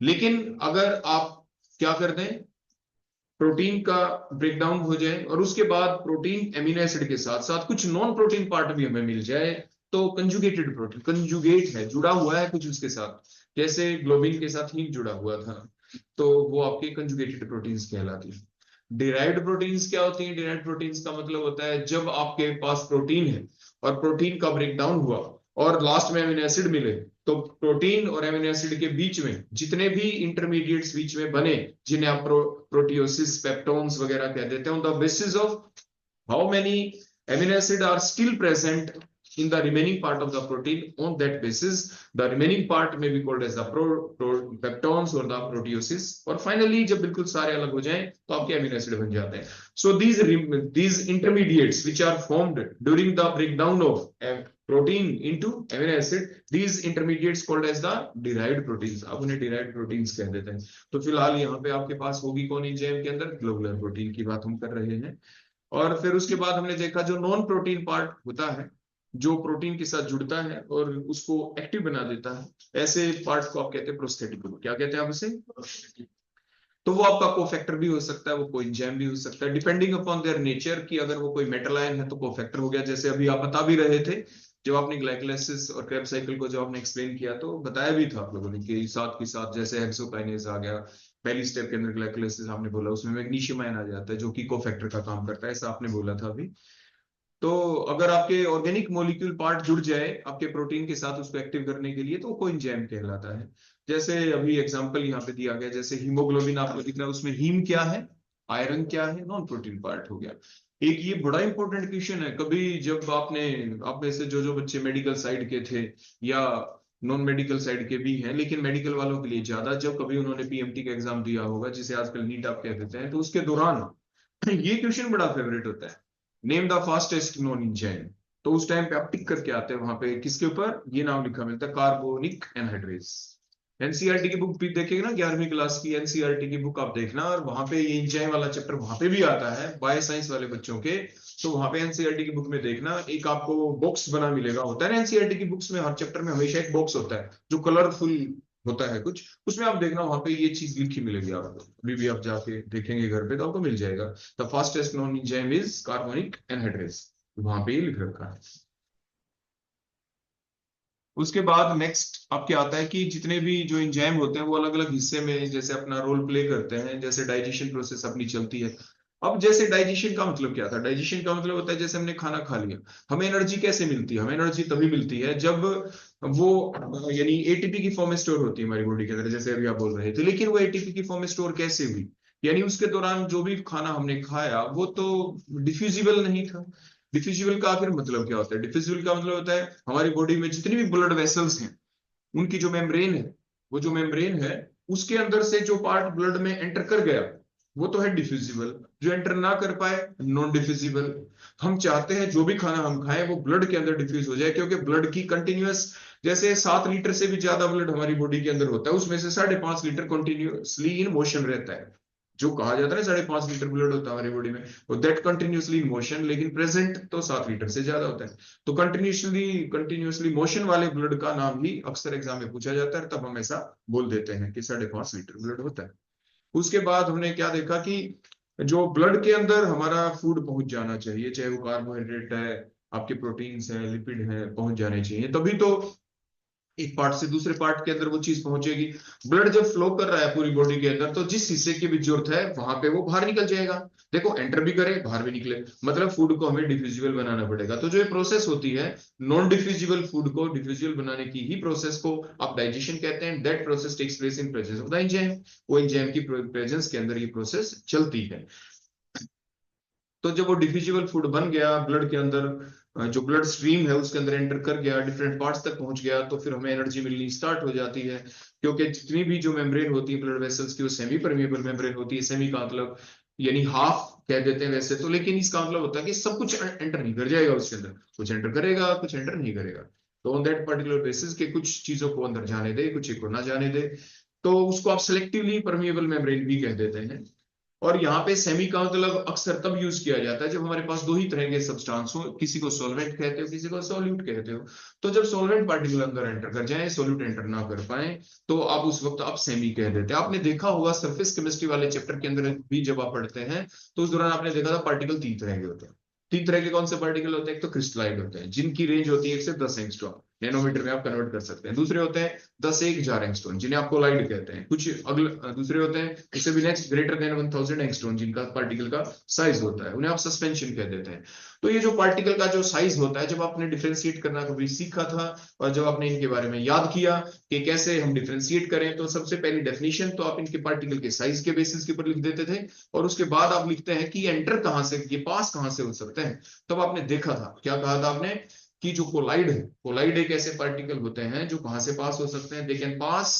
लेकिन अगर आप क्या कर दें, प्रोटीन का ब्रेकडाउन हो जाए और उसके बाद प्रोटीन एमिनो एसिड के साथ साथ कुछ नॉन प्रोटीन पार्ट भी हमें मिल जाए, तो कंजुगेटेड प्रोटीन, कंजुगेट है, जुड़ा हुआ है कुछ उसके साथ, जैसे ग्लोबिन के साथ हीम जुड़ा हुआ था, तो वो आपके कंजुगेटेड प्रोटीन्स कहलाती है। डिराइव्ड प्रोटीन्स क्या होती हैं? डिराइव्ड प्रोटीन्स का मतलब होता है जब आपके पास प्रोटीन है और प्रोटीन का ब्रेकडाउन हुआ और लास्ट में एमिनो एसिड मिले, तो प्रोटीन और एमिनो एसिड के बीच में जितने भी इंटरमीडिएट्स बीच में बने, जिन्हें आप प्रोटियोसिस, पेप्टोन्स वगैरह कह देते हैं, on the basis of how many amino acid are still present in the remaining part of the protein, on that basis the remaining part may be called as the peptones or the proteoses, और finally जब बिल्कुल सारे अलग हो जाएं तो आपके अमीनो एसिड बन जाते हैं। So these intermediates which are formed during the breakdown of protein into amino acid, these intermediates called as the derived proteins। अब उन्हें derived proteins कह देते हैं। तो फिलहाल यहाँ पे आपके पास होगी कौन एंजाइम के अंदर? ग्लोबुलर प्रोटीन की बात हम कर रहे हैं। और फिर उसके बाद हमने देखा जो नॉन प्रोटीन पार्ट होता है, जो प्रोटीन के साथ जुड़ता है और उसको एक्टिव बना देता है, ऐसे पार्ट को आप कहते हैं प्रोस्थेटिक। क्या कहते हैं आप उसे? तो वो आपका कोफैक्टर भी हो सकता है, वो कोएंजाइम भी हो सकता है, डिपेंडिंग अपॉन देयर नेचर, कि अगर वो कोई मेटल आयन है तो कोफैक्टर हो गया। जैसे अभी आप बता भी रहे थे, जब आपने ग्लाइकोलाइसिस और क्रेब्स साइकिल को जब आपने एक्सप्लेन किया, तो बताया भी था आप लोगों ने कि साथ के साथ जैसे हेक्सोकाइनेज आ गया, पहली स्टेप के अंदर ग्लाइकोलाइसिस आपने बोला, उसमें मैग्नीशियम आयन आ जाता है जो कि कोफैक्टर का काम करता है, ऐसा आपने बोला था अभी। तो अगर आपके ऑर्गेनिक मॉलिक्यूल पार्ट जुड़ जाए आपके प्रोटीन के साथ उसको एक्टिव करने के लिए, तो कोएंजाइम कहलाता है। जैसे अभी एग्जांपल यहाँ पे दिया गया, जैसे हीमोग्लोबिन आपको दिख रहा है, उसमें हीम क्या है? आयरन क्या है, नॉन प्रोटीन पार्ट हो गया। एक ये बड़ा इंपॉर्टेंट क्वेश्चन है, कभी जब आप में से जो बच्चे मेडिकल साइड के थे या नॉन मेडिकल साइड के भी हैं, लेकिन मेडिकल वालों के लिए ज्यादा, जब कभी उन्होंने पीएमटी का एग्जाम दिया होगा, जिसे आजकल नीट आप कह देते हैं, तो उसके दौरान ये क्वेश्चन बड़ा फेवरेट होता है, name the fastest non enzyme. तो उस टाइम पे आप टिक करके आते हैं वहां पे, किसके ऊपर ये नाम लिखा मिलता है, कार्बोनिक एनहाइड्रेस। एनसीईआरटी की बुक भी देखेंगे ना, 11वीं क्लास की एनसीईआरटी की बुक आप देखना, और वहां पे ये इंजाइम वाला चैप्टर वहां पे भी आता है बायो साइंस वाले बच्चों के। तो वहां पे एनसीईआरटी की बुक में देखना, एक आपको बॉक्स बना मिलेगा, होता है ना एनसीईआरटी की बुक्स में हर चैप्टर में हमेशा एक बॉक्स होता है जो कलरफुल होता है कुछ, उसमें आप देखना वहां पे ये चीज लिखी मिलेगी आपको, अभी भी आप जाके देखेंगे घर पे तो आपको मिल जाएगा, the fastest non enzyme is carbonic anhydrase, वहां पे ये लिख रखा है। उसके बाद नेक्स्ट आपके आता है कि जितने भी जो एंजाइम होते हैं वो अलग अलग हिस्से में जैसे अपना रोल प्ले करते हैं, जैसे डाइजेशन प्रोसेस अपनी चलती है। अब जैसे डाइजेशन का मतलब क्या था, डाइजेशन का मतलब होता है जैसे हमने खाना खा लिया, हमें एनर्जी कैसे मिलती है, हमें एनर्जी तभी मिलती है जब वो यानी एटीपी की फॉर्म में स्टोर होती है हमारी बॉडी के अंदर, जैसे अभी आप बोल रहे थे, लेकिन वो एटीपी की फॉर्म में स्टोर कैसे हुई, यानी उसके दौरान जो भी खाना हमने खाया वो तो डिफ्यूजिबल नहीं था। डिफ्यूजिबल का फिर मतलब क्या होता है, डिफ्यूजिबल का मतलब होता है हमारी बॉडी में जितनी भी ब्लड वेसल्स हैं उनकी जो मेम्ब्रेन है, वो जो मेम्ब्रेन है उसके अंदर से जो पार्ट ब्लड में एंटर कर गया वो तो है डिफ्यूजिबल, जो एंटर ना कर पाए नॉन डिफ्यूजिबल। हम चाहते हैं जो भी खाना हम खाएं वो ब्लड के अंदर डिफ्यूज हो जाए, क्योंकि ब्लड की कंटिन्यूअस, जैसे 7 लीटर से भी ज्यादा ब्लड हमारी बॉडी के अंदर होता है, उसमें से 5.5 लीटर कंटिन्यूअसली इन मोशन रहता है, जो कहा जाता है ना 5.5 लीटर ब्लड होता है हमारी बॉडी में, वो दैट कंटिन्यूअसली इन मोशन, लेकिन प्रेजेंट तो 7 लीटर से ज्यादा होता है। तो कंटिन्यूअसली कंटिन्यूअसली मोशन वाले ब्लड का नाम ही अक्सर एग्जाम में पूछा जाता है, तब हम ऐसा बोल देते हैं कि 5.5 लीटर ब्लड होता है। उसके बाद हमने क्या देखा कि जो ब्लड के अंदर हमारा फूड पहुंच जाना चाहिए, चाहे वो कार्बोहाइड्रेट है, आपके प्रोटीन्स है, लिपिड है, पहुंच जाने चाहिए, तभी तो एक पार्ट से दूसरे पार्ट के अंदर वो चीज पहुंचेगी। ब्लड जब फ्लो कर रहा है पूरी बॉडी के अंदर, तो जिस हिस्से की भी जरूरत है वहां पे वो बाहर निकल जाएगा। देखो एंटर भी करे बाहर भी निकले, मतलब फूड को हमें डिफ्यूजिबल बनाना पड़ेगा। तो जो ये प्रोसेस होती है नॉन डिफ्यूजिबल फूड को डिफ्यूजिबल बनाने की ही प्रोसेस को आप डाइजेशन कहते हैं। That process takes place in presence of the enzyme, वो एंजाइम की प्रेजेंस के अंदर ये प्रोसेस चलती है। तो जब वो डिफ्यूजिबल फूड बन गया ब्लड के अंदर, जो ब्लड स्ट्रीम है उसके अंदर एंटर कर गया, डिफरेंट पार्ट्स तक पहुंच गया, तो फिर हमें एनर्जी मिलनी स्टार्ट हो जाती है। क्योंकि जितनी भी जो मेम्ब्रेन होती है ब्लड वेसल्स की वो सेमी परमिएबल मेम्ब्रेन होती है। सेमी का मतलब यानी हाफ कह देते हैं वैसे तो, लेकिन इसका मतलब होता है कि सब कुछ एंटर नहीं कर जाएगा उसके अंदर, कुछ एंटर करेगा कुछ एंटर नहीं करेगा। तो ऑन दैट पर्टिकुलर बेसिस के कुछ चीजों को अंदर जाने दे, कुछ को ना जाने दे, तो उसको आप सेलेक्टिवली परमिएबल मेम्ब्रेन भी कह देते हैं। और यहाँ पे सेमी का मतलब अक्सर तब यूज किया जाता है जब हमारे पास दो ही तरह के सब्सटेंस हो, किसी को सॉल्वेंट कहते हो किसी को सॉल्यूट कहते हो। तो जब सॉल्वेंट पार्टिकल अंदर एंटर कर जाए, सॉल्यूट एंटर ना कर पाए, तो आप उस वक्त आप सेमी कह देते हैं। आपने देखा होगा सरफेस केमिस्ट्री वाले चैप्टर के अंदर भी जब आप पढ़ते हैं तो उस दौरान आपने देखा था पार्टिकल 3 तरह के होते हैं। 3 तरह के कौन से पार्टिकल होते हैं, एक तो क्रिस्टलाइड होते हैं जिनकी रेंज होती है 1 से 10 एंगस्ट्रॉम, नैनोमीटर में आप कन्वर्ट कर सकते हैं। दूसरे होते हैं 10 से 1,000 एंगस्ट्रॉम जिन्हें आप कोलाइड कहते हैं। कुछ अगले दूसरे होते हैं इससे भी नेक्स्ट ग्रेटर देन 1000 एंगस्ट्रॉम, जिनका पार्टिकल का साइज होता है, उन्हें आप सस्पेंशन कह देते हैं। तो ये जो पार्टिकल का जो साइज होता है, जब आपने डिफरेंशिएट करना कभी सीखा था और जब आपने इनके बारे में याद किया कि कैसे हम डिफरेंशिएट करें, तो सबसे पहली डेफिनेशन तो आप इनके पार्टिकल के साइज के बेसिस के ऊपर लिख देते थे, और उसके बाद आप लिखते हैं कि एंटर कहां से, ये पास कहां से हो सकते हैं। तब आपने देखा था, क्या कहा था आपने, कि जो कोलाइड है, कोलाइड एक ऐसे पार्टिकल होते हैं जो कहां से पास हो सकते हैं, दे कैन पास,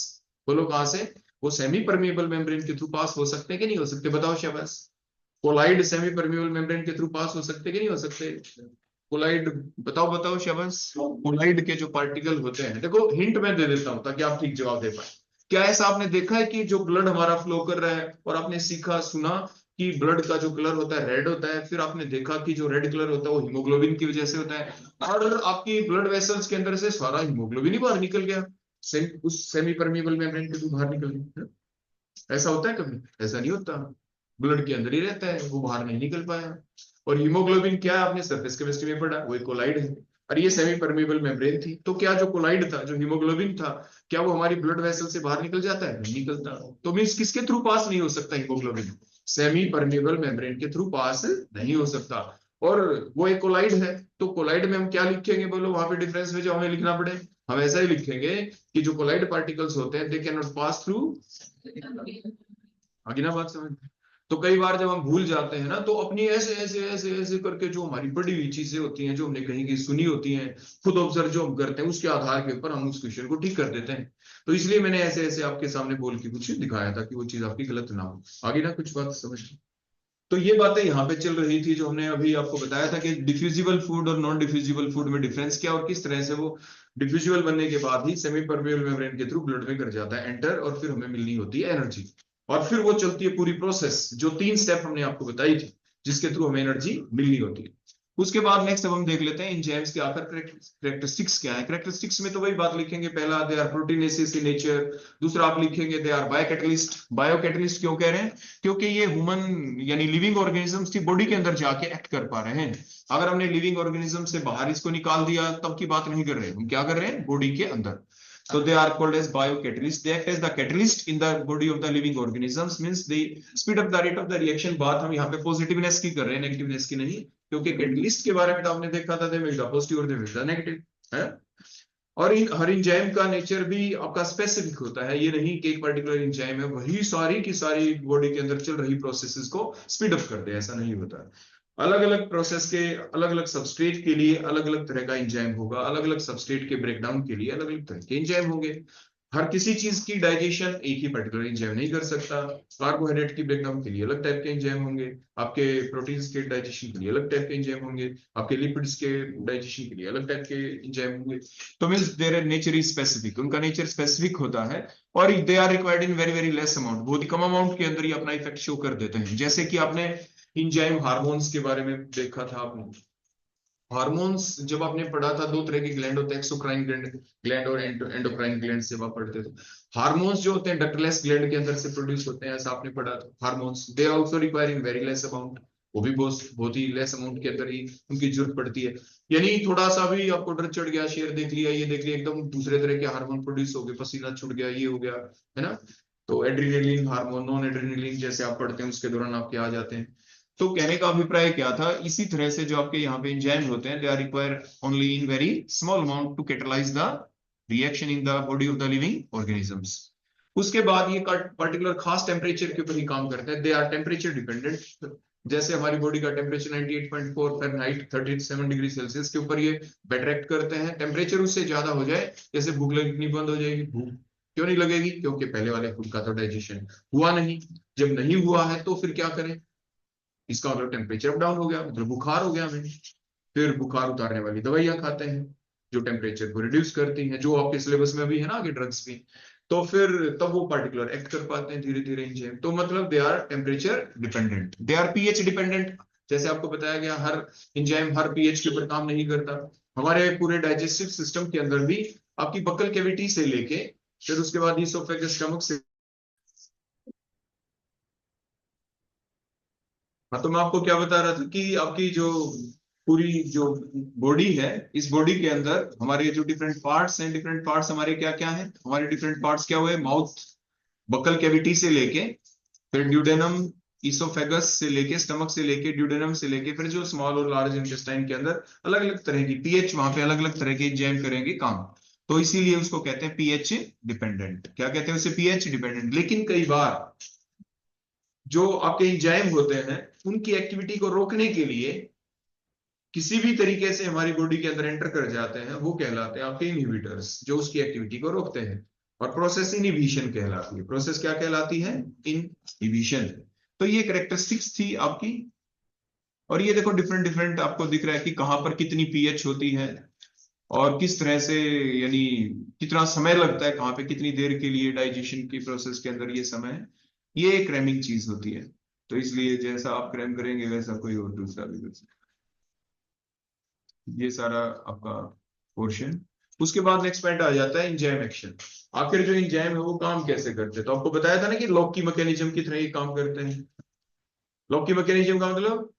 बोलो कहां से, वो सेमी परमिएबल मेम्ब्रेन के थ्रू पास हो सकते हैं कि नहीं हो सकते, बताओ शाबाश। कोलाइड सेमी परमिएबल मेम्ब्रेन के थ्रू पास हो सकते कि नहीं हो सकते, कोलाइड, बताओ बताओ शाबाश। कोलाइड के जो पार्टिकल होते हैं, देखो हिंट मैं दे देता हूं ताकि आप ठीक जवाब दे पाए। क्या ऐसा आपने देखा है कि जो ब्लड हमारा फ्लो कर रहा है और आपने सीखा सुना कि ब्लड का जो कलर होता है रेड होता है, फिर आपने देखा कि जो रेड कलर होता है वो हीमोग्लोबिन की वजह से होता है, और आपकी ब्लड वेसल्स के अंदर से सारा हीमोग्लोबिन ही बाहर निकल गया, उस सेमी परमिएबल मेम्ब्रेन के थ्रू बाहर निकल गया। ऐसा होता है कभी, ऐसा नहीं होता, ब्लड के अंदर ही रहता है, वो बाहर नहीं निकल पाया। और हीमोग्लोबिन क्या है, आपने सरफेस केमिस्ट्री में पढ़ा, वो एक कोलाइड है, और ये सेमी परमिएबल मेम्ब्रेन थी। तो क्या जो कोलाइड था, जो हीमोग्लोबिन था, क्या वो हमारी ब्लड वेसल से बाहर निकल जाता है, नहीं निकलता। तो मीन्स किसके थ्रू पास नहीं हो सकता हीमोग्लोबिन, सेमी परमिएबल मेम्ब्रेन के थ्रू पास नहीं हो सकता। और वो एक कोलाइड है, तो कोलाइड में हम क्या लिखेंगे, बोलो वहां पे डिफरेंस में जो हमें लिखना पड़े, हम ऐसा ही लिखेंगे कि जो कोलाइड पार्टिकल्स होते हैं they can not pass through, आगे ना बात समझ। तो कई बार जब हम भूल जाते हैं ना, तो अपनी ऐसे ऐसे ऐसे ऐसे करके जो हमारी पढ़ी हुई चीजें होती हैं, जो हमने कहीं की सुनी होती हैं, खुद ऑब्जर्व जो हम करते हैं, उसके आधार के ऊपर हम उस क्वेश्चन को ठीक कर देते हैं। तो इसलिए मैंने ऐसे ऐसे आपके सामने बोल के कुछ दिखाया था कि वो चीज आपकी गलत ना हो। आगे ना कुछ बात समझ ली। तो ये बातें यहाँ पे चल रही थी जो हमने अभी आपको बताया था कि डिफ्यूजिबल फूड और नॉन डिफ्यूजिबल फूड में डिफरेंस क्या, और किस तरह से वो डिफ्यूजिबल बनने के बाद ही सेमी परमेबल मेम्ब्रेन के थ्रू ब्लड में कर जाता है एंटर, और फिर हमें मिलनी होती है एनर्जी। और फिर वो चलती है पूरी प्रोसेस, जो 3 स्टेप हमने आपको बताई थी, जिसके थ्रू हमें एनर्जी मिलनी होती है। उसके बाद नेक्स्ट अब हम देख लेते हैं एंजाइम्स के आखिर कैरेक्टरिस्टिक्स क्या है। कैरेक्टरिस्टिक्स में तो वही बात लिखेंगे, पहला दे आर प्रोटीनेसिस इन नेचर, दूसरा आप लिखेंगे दे आर बायोकैटलिस्ट। बायोकैटलिस्ट क्यों कह रहे हैं? क्योंकि ये ह्यूमन यानी लिविंग ऑर्गेनिजम्स की बॉडी के अंदर जाके एक्ट कर पा रहे हैं। अगर हमने लिविंग ऑर्गेनिज्म से बाहर इसको निकाल दिया तब की बात नहीं कर रहे हैं, हम क्या कर रहे हैं, बॉडी के अंदर। So they are called as biocatalysts. They act as the catalyst in the body of the living organisms. Means they speed up the rate of the reaction. बात हम यहाँ पे पॉजिटिवनेस की कर रहे हैं, नेगेटिवनेस की नहीं, क्योंकि कैटलिस्ट के बारे में तो आपने देखा था, पॉजिटिव और नेगेटिव है। और इन हर इंजाइम का नेचर भी आपका स्पेसिफिक होता है। ये नहीं कि एक पर्टिकुलर इंजाइम है वही सारी की सारी बॉडी के अंदर चल रही प्रोसेसेस को स्पीड अप कर दे, ऐसा नहीं होता। अलग अलग प्रोसेस के अलग अलग सबस्ट्रेट के लिए अलग अलग तरह का इंजाइम होगा, अलग अलग सबस्ट्रेट के ब्रेकडाउन के लिए अलग अलग तरह के इंजाइम होंगे। हर किसी चीज की डाइजेशन एक ही पर्टिकुलर इंजाइम नहीं कर सकता। कार्बोहाइड्रेट की ब्रेकडाउन के लिए अलग टाइप के इंजाइम होंगे, आपके प्रोटीन्स के डाइजेशन के लिए अलग टाइप के इंजाइम होंगे, आपके लिपिड्स के डाइजेशन के लिए अलग टाइप के इंजाइम होंगे। तो means their nature is specific, उनका नेचर स्पेसिफिक होता है, और they are required in very very less amount, बहुत ही कम अमाउंट के अंदर ही अपना इफेक्ट शो कर देते हैं। जैसे कि आपने इंजाइम हार्मोन्स के बारे में देखा था आपने। हार्मोन्स जब आपने पढ़ा था, 2 तरह के ग्लैंड होते हैं, एक्सोक्राइन ग्लैंड और एंडोक्राइन ग्लैंड, जब आप पढ़ते थे। हार्मोन्स जो होते हैं डक्टलेस ग्लैंड के अंदर से प्रोड्यूस होते हैं, ऐसा आपने पढ़ा था। Hormones they also require in very less amount, वो भी बहुत बहुत ही लेस अमाउंट के अंदर ही उनकी जरूरत पड़ती है। यानी थोड़ा सा भी आपको डर चढ़ गया, शेर देख लिया, ये देख लिया, एकदम दूसरे तरह के हार्मोन प्रोड्यूस हो गए, पसीना छूट गया, ये हो गया, है ना। तो एड्रीनलिन हार्मोन, नॉन एड्रीनलिन जैसे आप पढ़ते हैं उसके दौरान आपके आ जाते हैं। तो कहने का अभिप्राय क्या था, इसी तरह से जो आपके यहाँ पे एंजाइम होते हैं, they are require only in very small amount to catalyse the reaction in the body of the living organisms. उसके बाद ये पर्टिकुलर खास टेम्परेचर के ऊपर ही काम करते हैं, दे आर टेम्परेचर डिपेंडेंट। जैसे हमारी बॉडी का टेम्परेचर 98.4 फ़ारेनहाइट 37 डिग्री सेल्सियस के ऊपर ये बेटरैक्ट करते हैं। टेम्परेचर उससे ज्यादा हो जाए, जैसे भूख लगनी बंद हो जाएगी। भूख क्यों नहीं लगेगी? क्योंकि पहले वाले फूड का तो डाइजेशन हुआ नहीं। जब नहीं हुआ है तो फिर क्या करें, इसका मतलब टेम्परेचर अप डाउन हो गया, मतलब बुखार हो गया हमें। फिर बुखार उतारने वाली दवाइयां खाते हैं जो टेम्परेचर को रिड्यूस करती हैं, जो आपके सिलेबस में भी है ना आगे ड्रग्स भी। तो फिर तब वो पर्टिकुलर एक्ट कर पाते हैं धीरे धीरे इंजाइम। तो मतलब they are temperature dependent, they are pH dependent. जैसे आपको बताया गया, हर इंजाइम हर पीएच के ऊपर काम नहीं करता। हमारे पूरे डाइजेस्टिव सिस्टम के अंदर भी आपकी बकल कैविटी से लेके फिर उसके बाद इसोफेगस, स्टमक से। हाँ, तो मैं आपको क्या बता रहा था कि आपकी जो पूरी जो बॉडी है, इस बॉडी के अंदर हमारे जो डिफरेंट पार्ट्स हैं, डिफरेंट पार्ट्स हमारे क्या क्या हैं, हमारे डिफरेंट पार्ट्स क्या हुए, माउथ, बकल कैविटी से लेके फिर ड्यूडेनम, इसोफेगस से लेके, स्टमक से लेके, ड्यूडेनम से लेके, फिर जो स्मॉल और लार्ज इंटेस्टाइन के अंदर अलग अलग तरह की पीएच, वहां पे अलग अलग तरह के एंजाइम करेंगे काम। तो इसीलिए उसको कहते हैं पीएच डिपेंडेंट। क्या कहते हैं उसे? PH dependent. लेकिन कई बार जो आपके एंजाइम होते हैं उनकी एक्टिविटी को रोकने के लिए किसी भी तरीके से हमारी बॉडी के अंदर एंटर कर जाते हैं, वो कहलाते हैं आपके इनहिबिटर्स, जो उसकी एक्टिविटी को रोकते हैं। और प्रोसेस इनहिबिशन कहलाती है। प्रोसेस क्या कहलाती है? इनहिबिशन। तो ये कैरेक्टरिस्टिक्स थी आपकी। और ये देखो डिफरेंट डिफरेंट आपको दिख रहा है कि कहां पर कितनी पीएच होती है और किस तरह से, यानी कितना समय लगता है, कहां पे कितनी देर के लिए डाइजेशन की प्रोसेस के अंदर ये समय, ये क्रैमिंग चीज होती है। तो इसलिए जैसा आप क्रैम करेंगे वैसा कोई और दूसरा भी कर सकता है। ये सारा आपका पोर्शन। उसके बाद नेक्स्ट पॉइंट आ जाता है एंजाइम एक्शन। आखिर जो एंजाइम है वो काम कैसे करते हैं? तो आपको बताया था ना कि लॉक की मैकेनिज्म की तरह ये काम करते हैं। लॉक की मैकेनिज्म का मतलब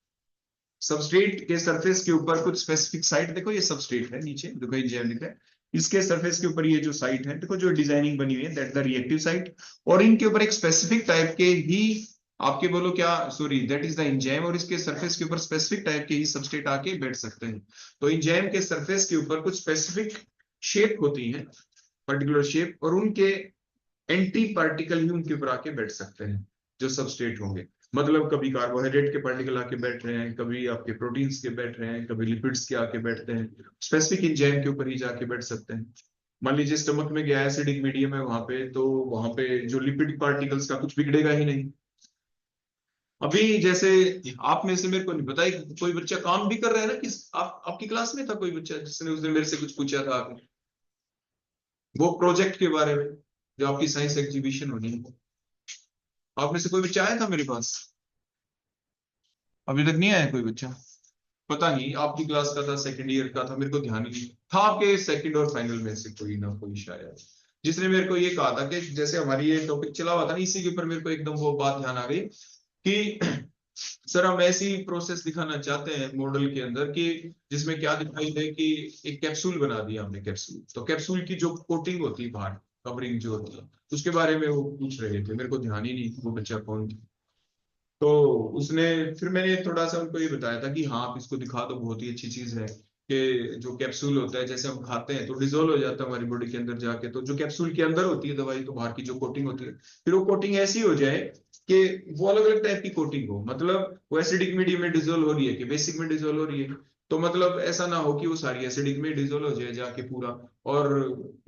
सबस्ट्रेट के सरफेस के ऊपर कुछ स्पेसिफिक साइट, देखो ये सबस्ट्रेट है, नीचे देखो एंजाइम लिखा है, इसके सरफेस के ऊपर ये जो साइट है, देखो जो डिजाइनिंग बनी हुई है, दैट द रिएक्टिव साइट। और इनके ऊपर एक स्पेसिफिक टाइप के ही, आपके बोलो क्या, sorry, that is the enzyme, और इसके सरफेस के ऊपर स्पेसिफिक टाइप के ही सबस्ट्रेट आके बैठ सकते हैं। तो एंजाइम के सरफेस के ऊपर कुछ स्पेसिफिक शेप होती है, पर्टिकुलर शेप, और उनके एंटी पार्टिकल ही उनके ऊपर आके बैठ सकते हैं जो सबस्ट्रेट होंगे। मतलब कभी कार्बोहाइड्रेट के पार्टिकल आके बैठ रहे हैं, कभी आपके प्रोटीन्स के बैठ रहे हैं, कभी लिपिड्स के आके बैठते हैं, स्पेसिफिक एंजाइम के ऊपर ही जाके बैठ सकते हैं। मान लीजिए स्टमक में गया एसिडिक मीडियम है वहां पे, तो वहां पे जो लिपिड पार्टिकल्स का कुछ बिगड़ेगा ही नहीं। अभी जैसे आप में से मेरे को नहीं पता, कोई बच्चा काम भी कर रहा है ना, किस आपकी क्लास में था कोई बच्चा जिसने उस दिन मेरे से कुछ पूछा था आपने, वो प्रोजेक्ट के बारे में जो आपकी साइंस एग्जीबिशन होनी है, आप में से कोई बच्चा आया था मेरे पास? अभी तक नहीं आया कोई बच्चा? पता नहीं आपकी क्लास का था, सेकंड ईयर का था, मेरे को ध्यान ही नहीं था। आपके सेकंड और फाइनल में से कोई ना कोई शायद, जिसने मेरे को ये कहा था कि जैसे हमारी ये टॉपिक चला हुआ था ना, इसी के ऊपर मेरे को एकदम वो बात ध्यान आ गई कि सर हम ऐसी प्रोसेस दिखाना चाहते हैं मॉडल के अंदर कि जिसमें क्या दिखाई दे कि एक कैप्सूल बना दिया हमने। कैप्सूल तो कैप्सूल की जो कोटिंग होती है बाहर, कवरिंग जो होती है, उसके बारे में वो पूछ रहे थे, मेरे को ध्यान ही नहीं वो बच्चा कौन था। तो उसने फिर मैंने थोड़ा सा उनको ये बताया था कि हाँ आप इसको दिखा दो, बहुत ही अच्छी चीज है कि जो कैप्सूल होता है जैसे हम खाते हैं तो डिजोल्व हो जाता है हमारी बॉडी के अंदर जाके, तो जो कैप्सूल के अंदर होती है दवाई, तो बाहर की जो कोटिंग होती है, फिर वो कोटिंग ऐसी हो जाए कि वो अलग अलग टाइप की कोटिंग हो, मतलब वो एसिडिक मीडियम में डिजोल्व हो रही है कि बेसिक में डिजोल्व हो रही है, तो मतलब ऐसा ना हो कि वो सारी एसिडिक में डिजोल्व हो जाए जाके पूरा, और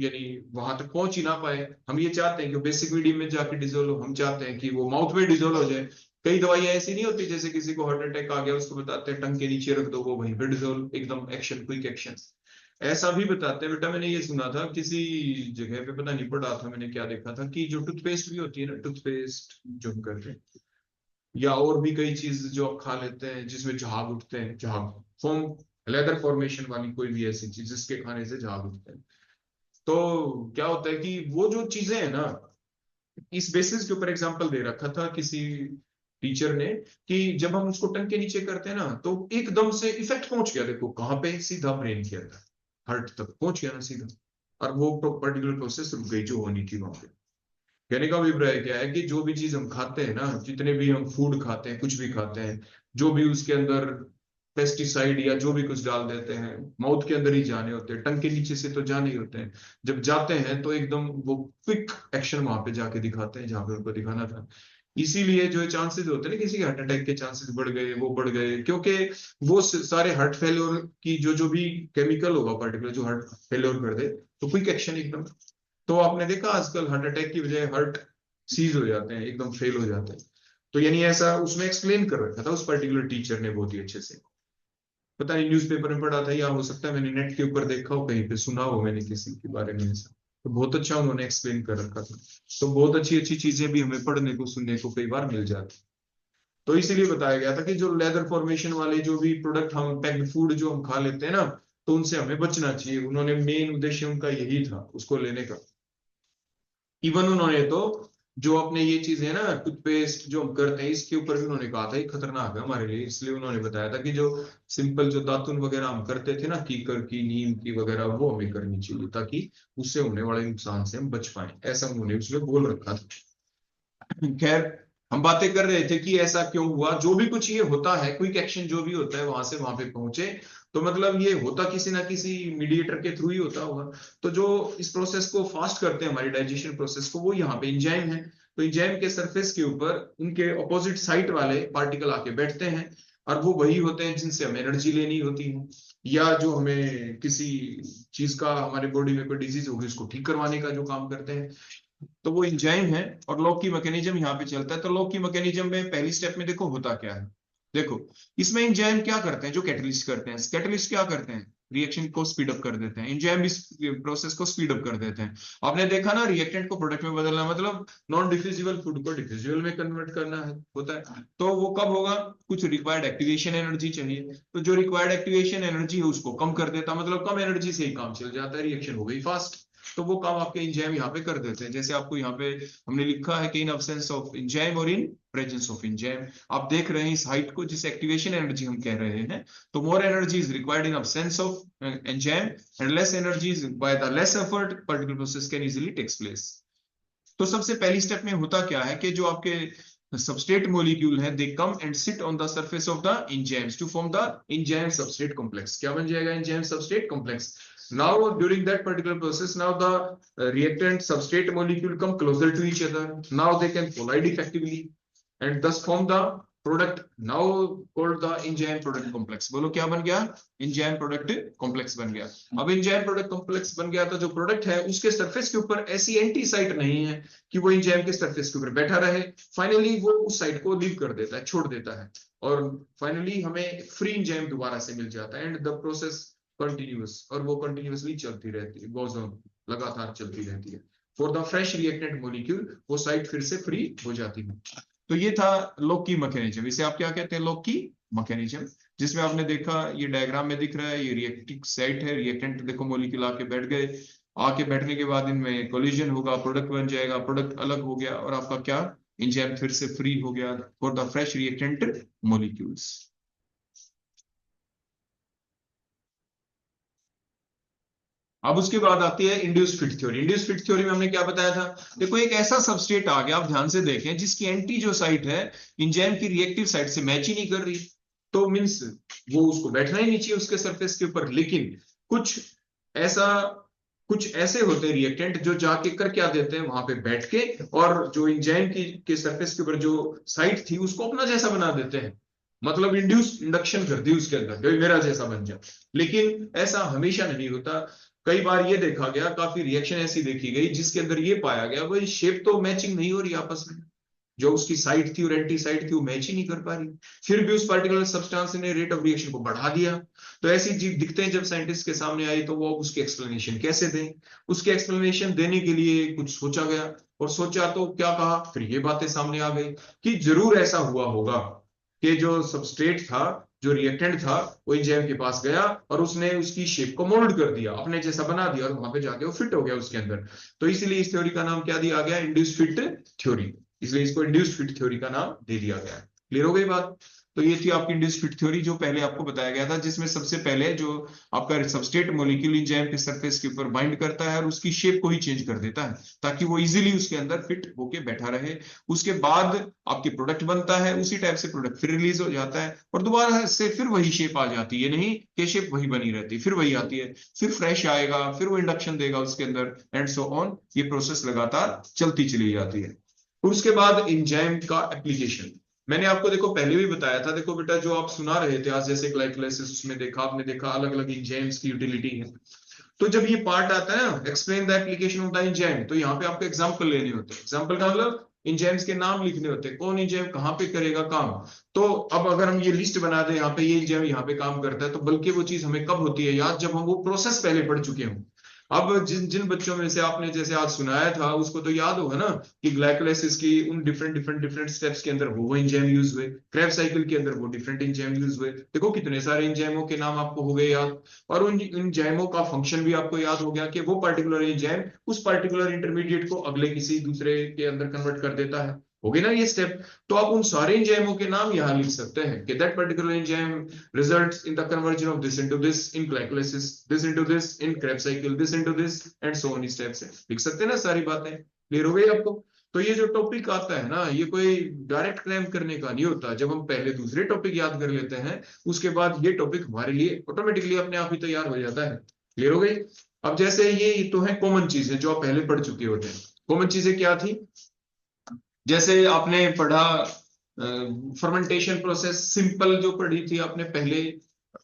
यानी वहां तक पहुंच ही ना पाए। हम ये चाहते हैं कि बेसिक मीडियम में जाके डिजोल्व हो, हम चाहते हैं कि वो माउथ में डिजोल्व हो जाए। कई दवाइयां ऐसी नहीं होती, जैसे किसी को हार्ट अटैक आ गया उसको बताते हैं टंग के नीचे रख दो, वो वहीं पे डिजोल्व, एकदम एक्शन, क्विक एक्शन। ऐसा भी बताते हैं बेटा। मैंने ये सुना था किसी जगह पे, पता नहीं पढ़ा था मैंने क्या देखा था, कि जो टूथपेस्ट भी होती है ना, टूथपेस्ट जो हम करते हैं, या और भी कई चीज जो आप खा लेते हैं जिसमें झाग उठते हैं, झाग फॉर्म, लेदर फॉर्मेशन वाली कोई भी ऐसी चीज जिसके खाने से झाग उठते हैं, तो क्या होता है कि वो जो चीजें हैं ना, इस बेसिस के ऊपर एग्जांपल दे रखा था किसी टीचर ने, कि जब हम उसको टंग के नीचे करते हैं ना तो एकदम से इफेक्ट पहुंच गया, देखो कहां पे, सीधा ब्रेन के अंदर, हार्ट तक पहुंच गया ना सीधा, और वो पर्टिकुलर प्रोसेस रुक गई जो होनी थी वहां पे। कहने का अभिप्राय क्या है कि जो भी चीज हम खाते हैं ना, जितने भी हम फूड खाते हैं, कुछ भी खाते हैं, जो भी उसके अंदर पेस्टिसाइड या जो भी कुछ डाल देते हैं, माउथ के अंदर ही जाने होते हैं, टंग के नीचे से तो जाने ही होते हैं। जब जाते हैं तो एकदम वो क्विक एक्शन वहां पे जाके दिखाते हैं जहां पे उनको दिखाना था। इसीलिए जो चांसेस होते हैं ना किसी के हार्ट अटैक के चांसेस बढ़ गए, वो बढ़ गए, क्योंकि वो सारे हार्ट फेल्योर की जो जो भी केमिकल होगा पर्टिकुलर जो हार्ट फेल्योर कर दे, तो क्विक एक्शन एकदम। तो आपने देखा आजकल हार्ट अटैक की बजाय हार्ट सीज हो जाते हैं, एकदम फेल हो जाते हैं। तो यानी ऐसा उसमें एक्सप्लेन कर रखा था उस पर्टिकुलर टीचर ने बहुत ही अच्छे से। पता नहीं न्यूज़पेपर में पढ़ा था या हो सकता है मैंने नेट के ऊपर देखा हो, कहीं पे सुना हो मैंने किसी के बारे में ऐसा, तो बहुत अच्छा उन्होंने एक्सप्लेन कर रखा था। तो बहुत अच्छी अच्छी चीजें भी हमें पढ़ने को सुनने को कई बार मिल जाती। तो इसीलिए बताया गया था कि जो लेदर फॉर्मेशन वाले जो भी प्रोडक्ट हम पैक्ड फूड जो हम खा लेते हैं ना, तो उनसे हमें बचना चाहिए। उन्होंने मेन उद्देश्य उनका यही था उसको लेने का। इवन उन्होंने तो जो अपने ये चीज है ना टूथपेस्ट जो हम करते हैं, इसके ऊपर भी उन्होंने कहा था ये खतरनाक है हमारे लिए, इसलिए उन्होंने बताया था कि जो सिंपल जो दातुन वगैरह हम करते थे ना, कीकर की, नीम की वगैरह, वो हमें करनी चाहिए ताकि उससे होने वाले नुकसान से हम बच पाए, ऐसा उन्होंने उसमें बोल रखा था। खैर, हम बातें कर रहे थे कि ऐसा क्यों हुआ, जो भी कुछ ये होता है, क्विक एक्शन जो भी होता है वहां से वहां पे पहुंचे, तो मतलब ये होता किसी ना किसी मीडिएटर के थ्रू ही होता होगा। तो जो इस प्रोसेस को फास्ट करते हैं, हमारी डाइजेशन प्रोसेस को, वो यहाँ पे इंजाइम है। तो इंजाइम के सरफेस के ऊपर उनके ऑपोजिट साइड वाले पार्टिकल आके बैठते हैं, और वो वही होते हैं जिनसे हमें एनर्जी लेनी होती है, या जो हमें किसी चीज का, हमारे बॉडी में कोई डिजीज होगी उसको ठीक करवाने का जो काम करते हैं। तो वो एंजाइम है, और लॉग की मैकेनिज्म यहाँ पे चलता है। तो लॉग की मैकेनिज्म में पहली स्टेप में देखो होता क्या है। देखो इसमें एंजाइम क्या करते हैं, जो कैटलिस्ट करते हैं, कैटलिस्ट क्या करते हैं, रिएक्शन को स्पीड अप कर देते हैं। एंजाइम इस प्रोसेस को स्पीड अप कर देते हैं। आपने देखा ना, रिएक्टेंट को प्रोडक्ट में बदलना मतलब नॉन डिफ्यूजिबल फूड को डिफ्यूजिबल में कन्वर्ट करना है, होता है। तो वो कब होगा, कुछ रिक्वायर्ड एक्टिवेशन एनर्जी चाहिए, तो जो रिक्वायर्ड एक्टिवेशन एनर्जी है उसको कम कर देता, मतलब कम एनर्जी से ही काम चल जाता है, रिएक्शन हो गई फास्ट। तो वो काम आपके एंजाइम यहाँ पे कर देते हैं। जैसे आपको यहाँ पे हमने लिखा है कि इन अब्सेंस ऑफ एंजाइम और इन प्रेजेंस ऑफ एंजाइम, आप देख रहे हैं इस हाइट को, जिसे एक्टिवेशन एनर्जी हम कह रहे हैं। तो more energy is required in absence of enzyme, and less energy by the less effort particular process can easily takes place. तो सबसे पहली स्टेप में होता क्या है कि जो आपके सबस्ट्रेट मॉलिक्यूल है, they come and sit on the surface of the enzymes to form the enzyme substrate complex. क्या बन जाएगा, enzyme substrate complex. Now during that particular process, now the reactant substrate molecule come closer to each other, now they can collide effectively, and thus form the product now called the enzyme product complex. बोलो क्या बन गया? enzyme product complex बन गया। अब enzyme product complex बन गया तो जो प्रोडक्ट है उसके सरफेस के ऊपर ऐसी एंटी साइट नहीं है कि वो enzyme के सरफेस के ऊपर बैठा रहे, फाइनली वो उस साइट को लीव कर देता है, छोड़ देता है, और फाइनली हमें फ्री enzyme दोबारा से मिल जाता है, एंड द प्रोसेस कंटिन्यूअस, और वो कंटिन्यूअसली चलती रहती है, गोज ऑन, लगातार चलती रहती है। For the fresh reactant molecule वो साइट फिर से फ्री हो जाती है। तो ये था लोकी मैकेनिज्म। इसे आप क्या कहते हैं? लोकी मैकेनिज्म, जिसमें आपने देखा ये डायग्राम में दिख रहा है, ये रिएक्टिव साइट है, रिएक्टेंट देखो मॉलिक्यूल आके बैठ गए, आके बैठने के बाद इनमें कोलिजन होगा, प्रोडक्ट बन जाएगा, प्रोडक्ट अलग हो गया, और आपका क्या, एंजाइम फिर से फ्री हो गया for the fresh reactant molecules. अब उसके बाद आती है induce fit theory. Induce fit theory में हमने क्या बताया था? देखो एक ऐसा सबस्ट्रेट आ गया, आप ध्यान से देखें, जिसकी एंटी जो साइट है इंजाइम की रिएक्टिव साइट से मैच ही नहीं कर रही, तो मींस वो उसको बैठना ही नहीं चाहिए उसके सरफेस के ऊपर। लेकिन कुछ ऐसा, कुछ ऐसे होते हैं रिएक्टेंट जो जाके कर क्या देते हैं, वहां पे बैठ के, और जो इंजाइम की के सरफेस के ऊपर जो साइट थी उसको अपना जैसा बना देते हैं, मतलब इंडक्शन कर दी उसके अंदर, मेरा जैसा बन जाए। लेकिन ऐसा हमेशा नहीं होता। कई बार ये देखा गया, काफी रिएक्शन ऐसी देखी गई जिसके अंदर ये पाया गया भाई शेप तो मैचिंग नहीं हो रही आपस में, जो उसकी साइड थी और एंटी साइड थी वो मैच ही नहीं कर पा रही, फिर भी उस पर्टिकुलर सब्सटेंस ने रेट ऑफ रिएक्शन को बढ़ा दिया। तो ऐसी चीज दिखते हैं जब साइंटिस्ट के सामने आई, तो वो उसकी एक्सप्लेनेशन कैसे दें? उसकी एक्सप्लेनेशन देने के लिए कुछ सोचा गया, और सोचा तो क्या कहा, फिर ये बातें सामने आ गई कि जरूर ऐसा हुआ होगा कि जो सबस्ट्रेट था, जो रिएक्टेंट था, वो एंजाइम के पास गया और उसने उसकी शेप को मोल्ड कर दिया, अपने जैसा बना दिया, और वहां पे जाके वो फिट हो गया उसके अंदर। तो इसीलिए इस थ्योरी का नाम क्या दिया गया? Induce fit theory. इसलिए इसको इंड्यूस्ड फिट थ्योरी का नाम दे दिया गया। क्लियर हो गई बात? तो ये थी आपकी इंड्यूस्ड फिट थ्योरी, जो पहले आपको बताया गया था, जिसमें सबसे पहले जो आपका सबस्ट्रेट मॉलिक्यूल एंजाइम के सरफेस के ऊपर बाइंड करता है और उसकी शेप को ही चेंज कर देता है ताकि वो इजीली उसके अंदर फिट होके बैठा रहे। उसके बाद आपकी प्रोडक्ट बनता है, उसी टाइप से प्रोडक्ट फिर रिलीज हो जाता है और दोबारा से फिर वही शेप आ जाती है, नहीं कि शेप वही बनी रहती है, फिर वही आती है, फिर फ्रेश आएगा, फिर वो इंडक्शन देगा उसके अंदर, एंड सो ऑन। ये प्रोसेस लगातार चलती चली जाती है। और उसके बाद एंजाइम का एप्लीकेशन, मैंने आपको देखो पहले भी बताया था, देखो बेटा जो आप सुना रहे थे आज, जैसे ग्लाइकोलाइसिस, उसमें देखा आपने, देखा अलग अलग एंजाइम्स की यूटिलिटी है। तो जब ये पार्ट आता है ना, explain the application of the enzyme, तो यहाँ पे आपको एग्जांपल लेने होते हैं। एग्जांपल का मतलब एंजाइम्स के नाम लिखने होते हैं, कौन एंजाइम कहाँ पे करेगा काम। तो अब अगर हम ये लिस्ट बना दें, यहाँ पे ये एंजाइम यहाँ पे काम करता है, तो बल्कि वो चीज हमें कब होती है याद, जब हम वो प्रोसेस पहले पढ़ चुके हों। अब जिन जिन बच्चों में से आपने जैसे आज सुनाया था, उसको तो याद होगा ना कि ग्लाइकोलाइसिस की उन डिफरेंट स्टेप्स के अंदर वो एंजाइम यूज हुए, क्रेब्स साइकिल के अंदर वो डिफरेंट एंजाइम यूज हुए। देखो कितने सारे एंजाइमों के नाम आपको हो गए याद, और उन एंजाइमों का फंक्शन भी आपको याद हो गया कि वो पर्टिकुलर एंजाइम उस पर्टिकुलर इंटरमीडिएट को अगले किसी दूसरे के अंदर कन्वर्ट कर देता है। हो गई ना ये स्टेप? तो आप उन सारे एंजाइमों के नाम यहाँ लिख सकते हैं कि that particular enzyme results in the conversion of this into this in glycolysis, this into this in Krebs cycle, this into this and so on steps है। लिख सकते हैं ना सारी बातें? क्लियर हो गई आपको? तो ये जो टॉपिक आता है ना, ये कोई डायरेक्ट क्लेम करने का नहीं होता। जब हम पहले दूसरे टॉपिक याद कर लेते हैं, उसके बाद ये टॉपिक हमारे लिए ऑटोमेटिकली अपने आप ही तैयार हो जाता है। क्लियर हो गई? अब जैसे ये तो है कॉमन चीजें जो आप पहले पढ़ चुके होते हैं। कॉमन चीजें क्या थी? जैसे आपने पढ़ा फर्मेंटेशन प्रोसेस, सिंपल जो पढ़ी थी आपने पहले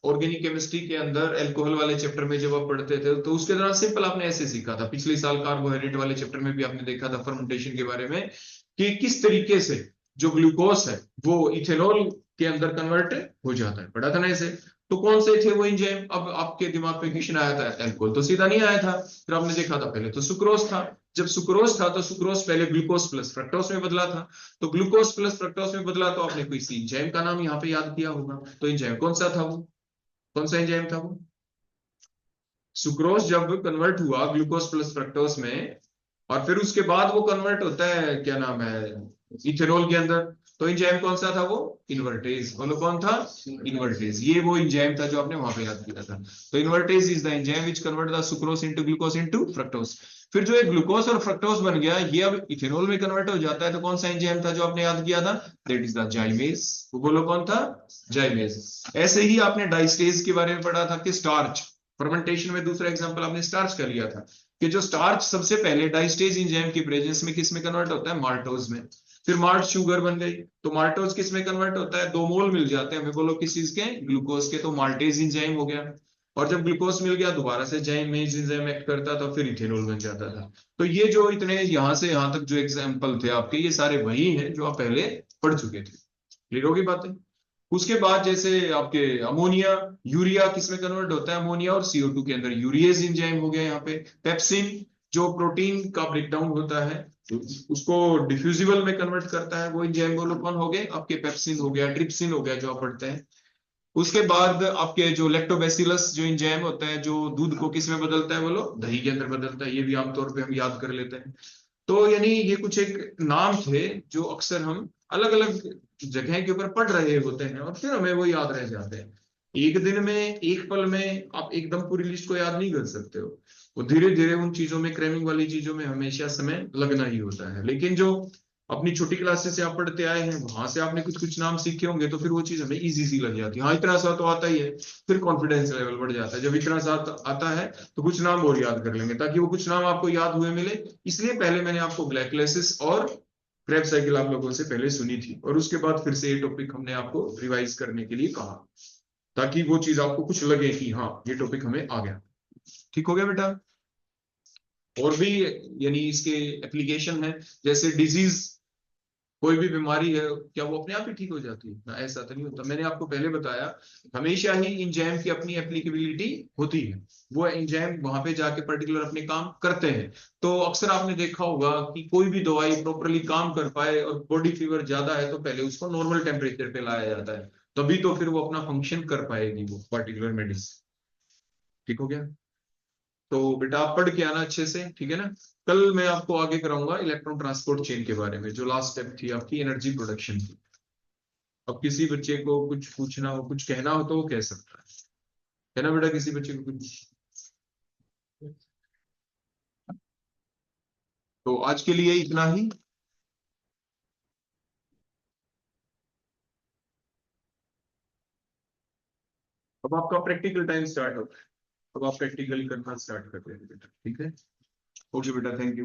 ऑर्गेनिक केमिस्ट्री के अंदर एल्कोहल वाले चैप्टर में जब आप पढ़ते थे, तो उसके दौरान सिंपल आपने ऐसे सीखा था। पिछले साल कार्बोहाइड्रेट वाले चैप्टर में भी आपने देखा था फर्मेंटेशन के बारे में, कि किस तरीके से जो ग्लूकोज है वो इथेनॉल के अंदर कन्वर्ट हो जाता है। पढ़ा था ना ऐसे? तो कौन से थे वो एंजाइम? अब आपके दिमाग में क्वेश्चन आया था, एल्कोहल तो सीधा नहीं आया था, फिर आपने देखा था पहले तो सुक्रोज था। जब सुक्रोज था तो सुक्रोज पहले ग्लूकोज प्लस फ्रक्टोज में बदला था, तो ग्लूकोज प्लस फ्रक्टोज में बदला तो आपने कोई सी एंजाइम का नाम यहाँ पे याद किया होगा। तो एंजाइम कौन सा था वो? कौन सा एंजाइम था वो? सुक्रोज जब कन्वर्ट हुआ ग्लूकोज प्लस फ्रक्टोज में, और फिर उसके बाद वो कन्वर्ट होता है, क्या नाम है, इथेनॉल के अंदर, तो एंजाइम कौन सा था वो? इन्वर्टेज। बोलो कौन था? इन्वर्टेज। ये वो एंजाइम था जो आपने वहां पे याद किया था। तो invertase is the enzyme which convert the sucrose into glucose into fructose. फिर जो एक ग्लूकोज और फ्रक्टोज बन गया, ये अब इथेनॉल में कन्वर्ट हो जाता है, तो कौन सा एंजाइम था जो आपने याद किया था? That is the जाइमेज। वो बोलो कौन था? जाइमेज। ऐसे ही आपने डाइस्टेज के बारे में पढ़ा था कि स्टार्च, फर्मेंटेशन में दूसरा एग्जांपल आपने स्टार्च का लिया था, कि जो स्टार्च सबसे पहले डाइस्टेज एंजाइम की प्रेजेंस में किस में कन्वर्ट होता है? माल्टोज में। फिर माल्ट शुगर बन गई, तो माल्टोज किस में कन्वर्ट होता है, 2 मोल मिल जाते हैं हमें, बोलो किस चीज के, ग्लूकोज के, तो माल्टेज एंजाइम हो गया। और जब ग्लूकोज मिल गया दोबारा से जाइमेज एंजाइम एक्ट करता था, फिर इथेनॉल बन जाता था। तो ये जो इतने यहां से यहां तक जो एग्जाम्पल थे आपके, ये सारे वही हैं जो आप पहले पढ़ चुके थे। क्लियर होगी बातें। उसके बाद जैसे आपके अमोनिया, यूरिया किस में कन्वर्ट होता है, अमोनिया और CO2 के अंदर यूरिएज एंजाइम हो गया यहाँ पे। पेप्सिन जो प्रोटीन का ब्रेकडाउन होता है उसको डिफ्यूजिबल में कन्वर्ट करता है, वो एंजाइम बोलो कौन हो गए आपके, पेप्सिन हो गया, ट्रिप्सिन हो गया जो आप पढ़ते हैं। उसके बाद आपके जो लैक्टोबैसिलस जो एंजाइम होता है, जो दूध को किस में बदलता है बोलो, दही के अंदर बदलता है, ये भी आमतौर पे हम याद कर लेते हैं। तो यानी ये कुछ एक नाम थे जो अक्सर हम अलग अलग जगह के ऊपर पढ़ रहे होते हैं और फिर हमें वो याद रह जाते हैं। एक दिन में, एक पल में आप एकदम पूरी लिस्ट को याद नहीं कर सकते हो, वो धीरे धीरे उन चीजों में, क्रैमिंग वाली चीजों में हमेशा समय लगना ही होता है। लेकिन जो अपनी छोटी क्लासेस से आप पढ़ते आए हैं, वहां से आपने कुछ कुछ नाम सीखे होंगे, तो फिर वो चीज हमें इजी सी लग जाती है। हाँ इतना सा तो आता ही है, फिर कॉन्फिडेंस लेवल बढ़ जाता है। जब इतना सा आता है तो कुछ नाम और याद कर लेंगे, ताकि वो कुछ नाम आपको याद हुए मिले। इसलिए पहले मैंने आपको ग्लाइकोलाइसिस और क्रेब्स साइकिल आप लोगों से पहले सुनी थी, और उसके बाद फिर से ये टॉपिक हमने आपको रिवाइज करने के लिए कहा, ताकि वो चीज आपको कुछ लगे कि हाँ ये टॉपिक हमें आ गया। ठीक हो गया बेटा। और भी यानी इसके एप्लीकेशन है, जैसे डिजीज, कोई भी बीमारी है, क्या वो अपने आप ही ठीक हो जाती है ना, ऐसा तो नहीं होता। मैंने आपको पहले बताया, हमेशा ही इंजाइम की अपनी एप्लीकेबिलिटी होती है, वो इंजाइम वहां पे जाके पर्टिकुलर अपने काम करते हैं। तो अक्सर आपने देखा होगा कि कोई भी दवाई प्रॉपरली काम कर पाए और बॉडी फीवर ज्यादा है तो पहले उसको नॉर्मल टेम्परेचर पे लाया जाता है, तभी तो फिर वो अपना फंक्शन कर पाएगी वो पर्टिकुलर मेडिसिन। ठीक हो गया। तो बेटा आप पढ़ के आना अच्छे से, ठीक है ना। कल मैं आपको आगे कराऊंगा इलेक्ट्रॉन ट्रांसपोर्ट चेन के बारे में, जो लास्ट स्टेप थी आपकी एनर्जी प्रोडक्शन की। अब किसी बच्चे को कुछ पूछना हो, कुछ कहना हो तो वो कह सकता है ना बेटा, किसी बच्चे को कुछ। तो आज के लिए इतना ही। अब आपका प्रैक्टिकल टाइम स्टार्ट होता है, अब आप प्रैक्टिकल करना स्टार्ट कर देंगे बेटा, ठीक है। ओके बेटा, थैंक यू।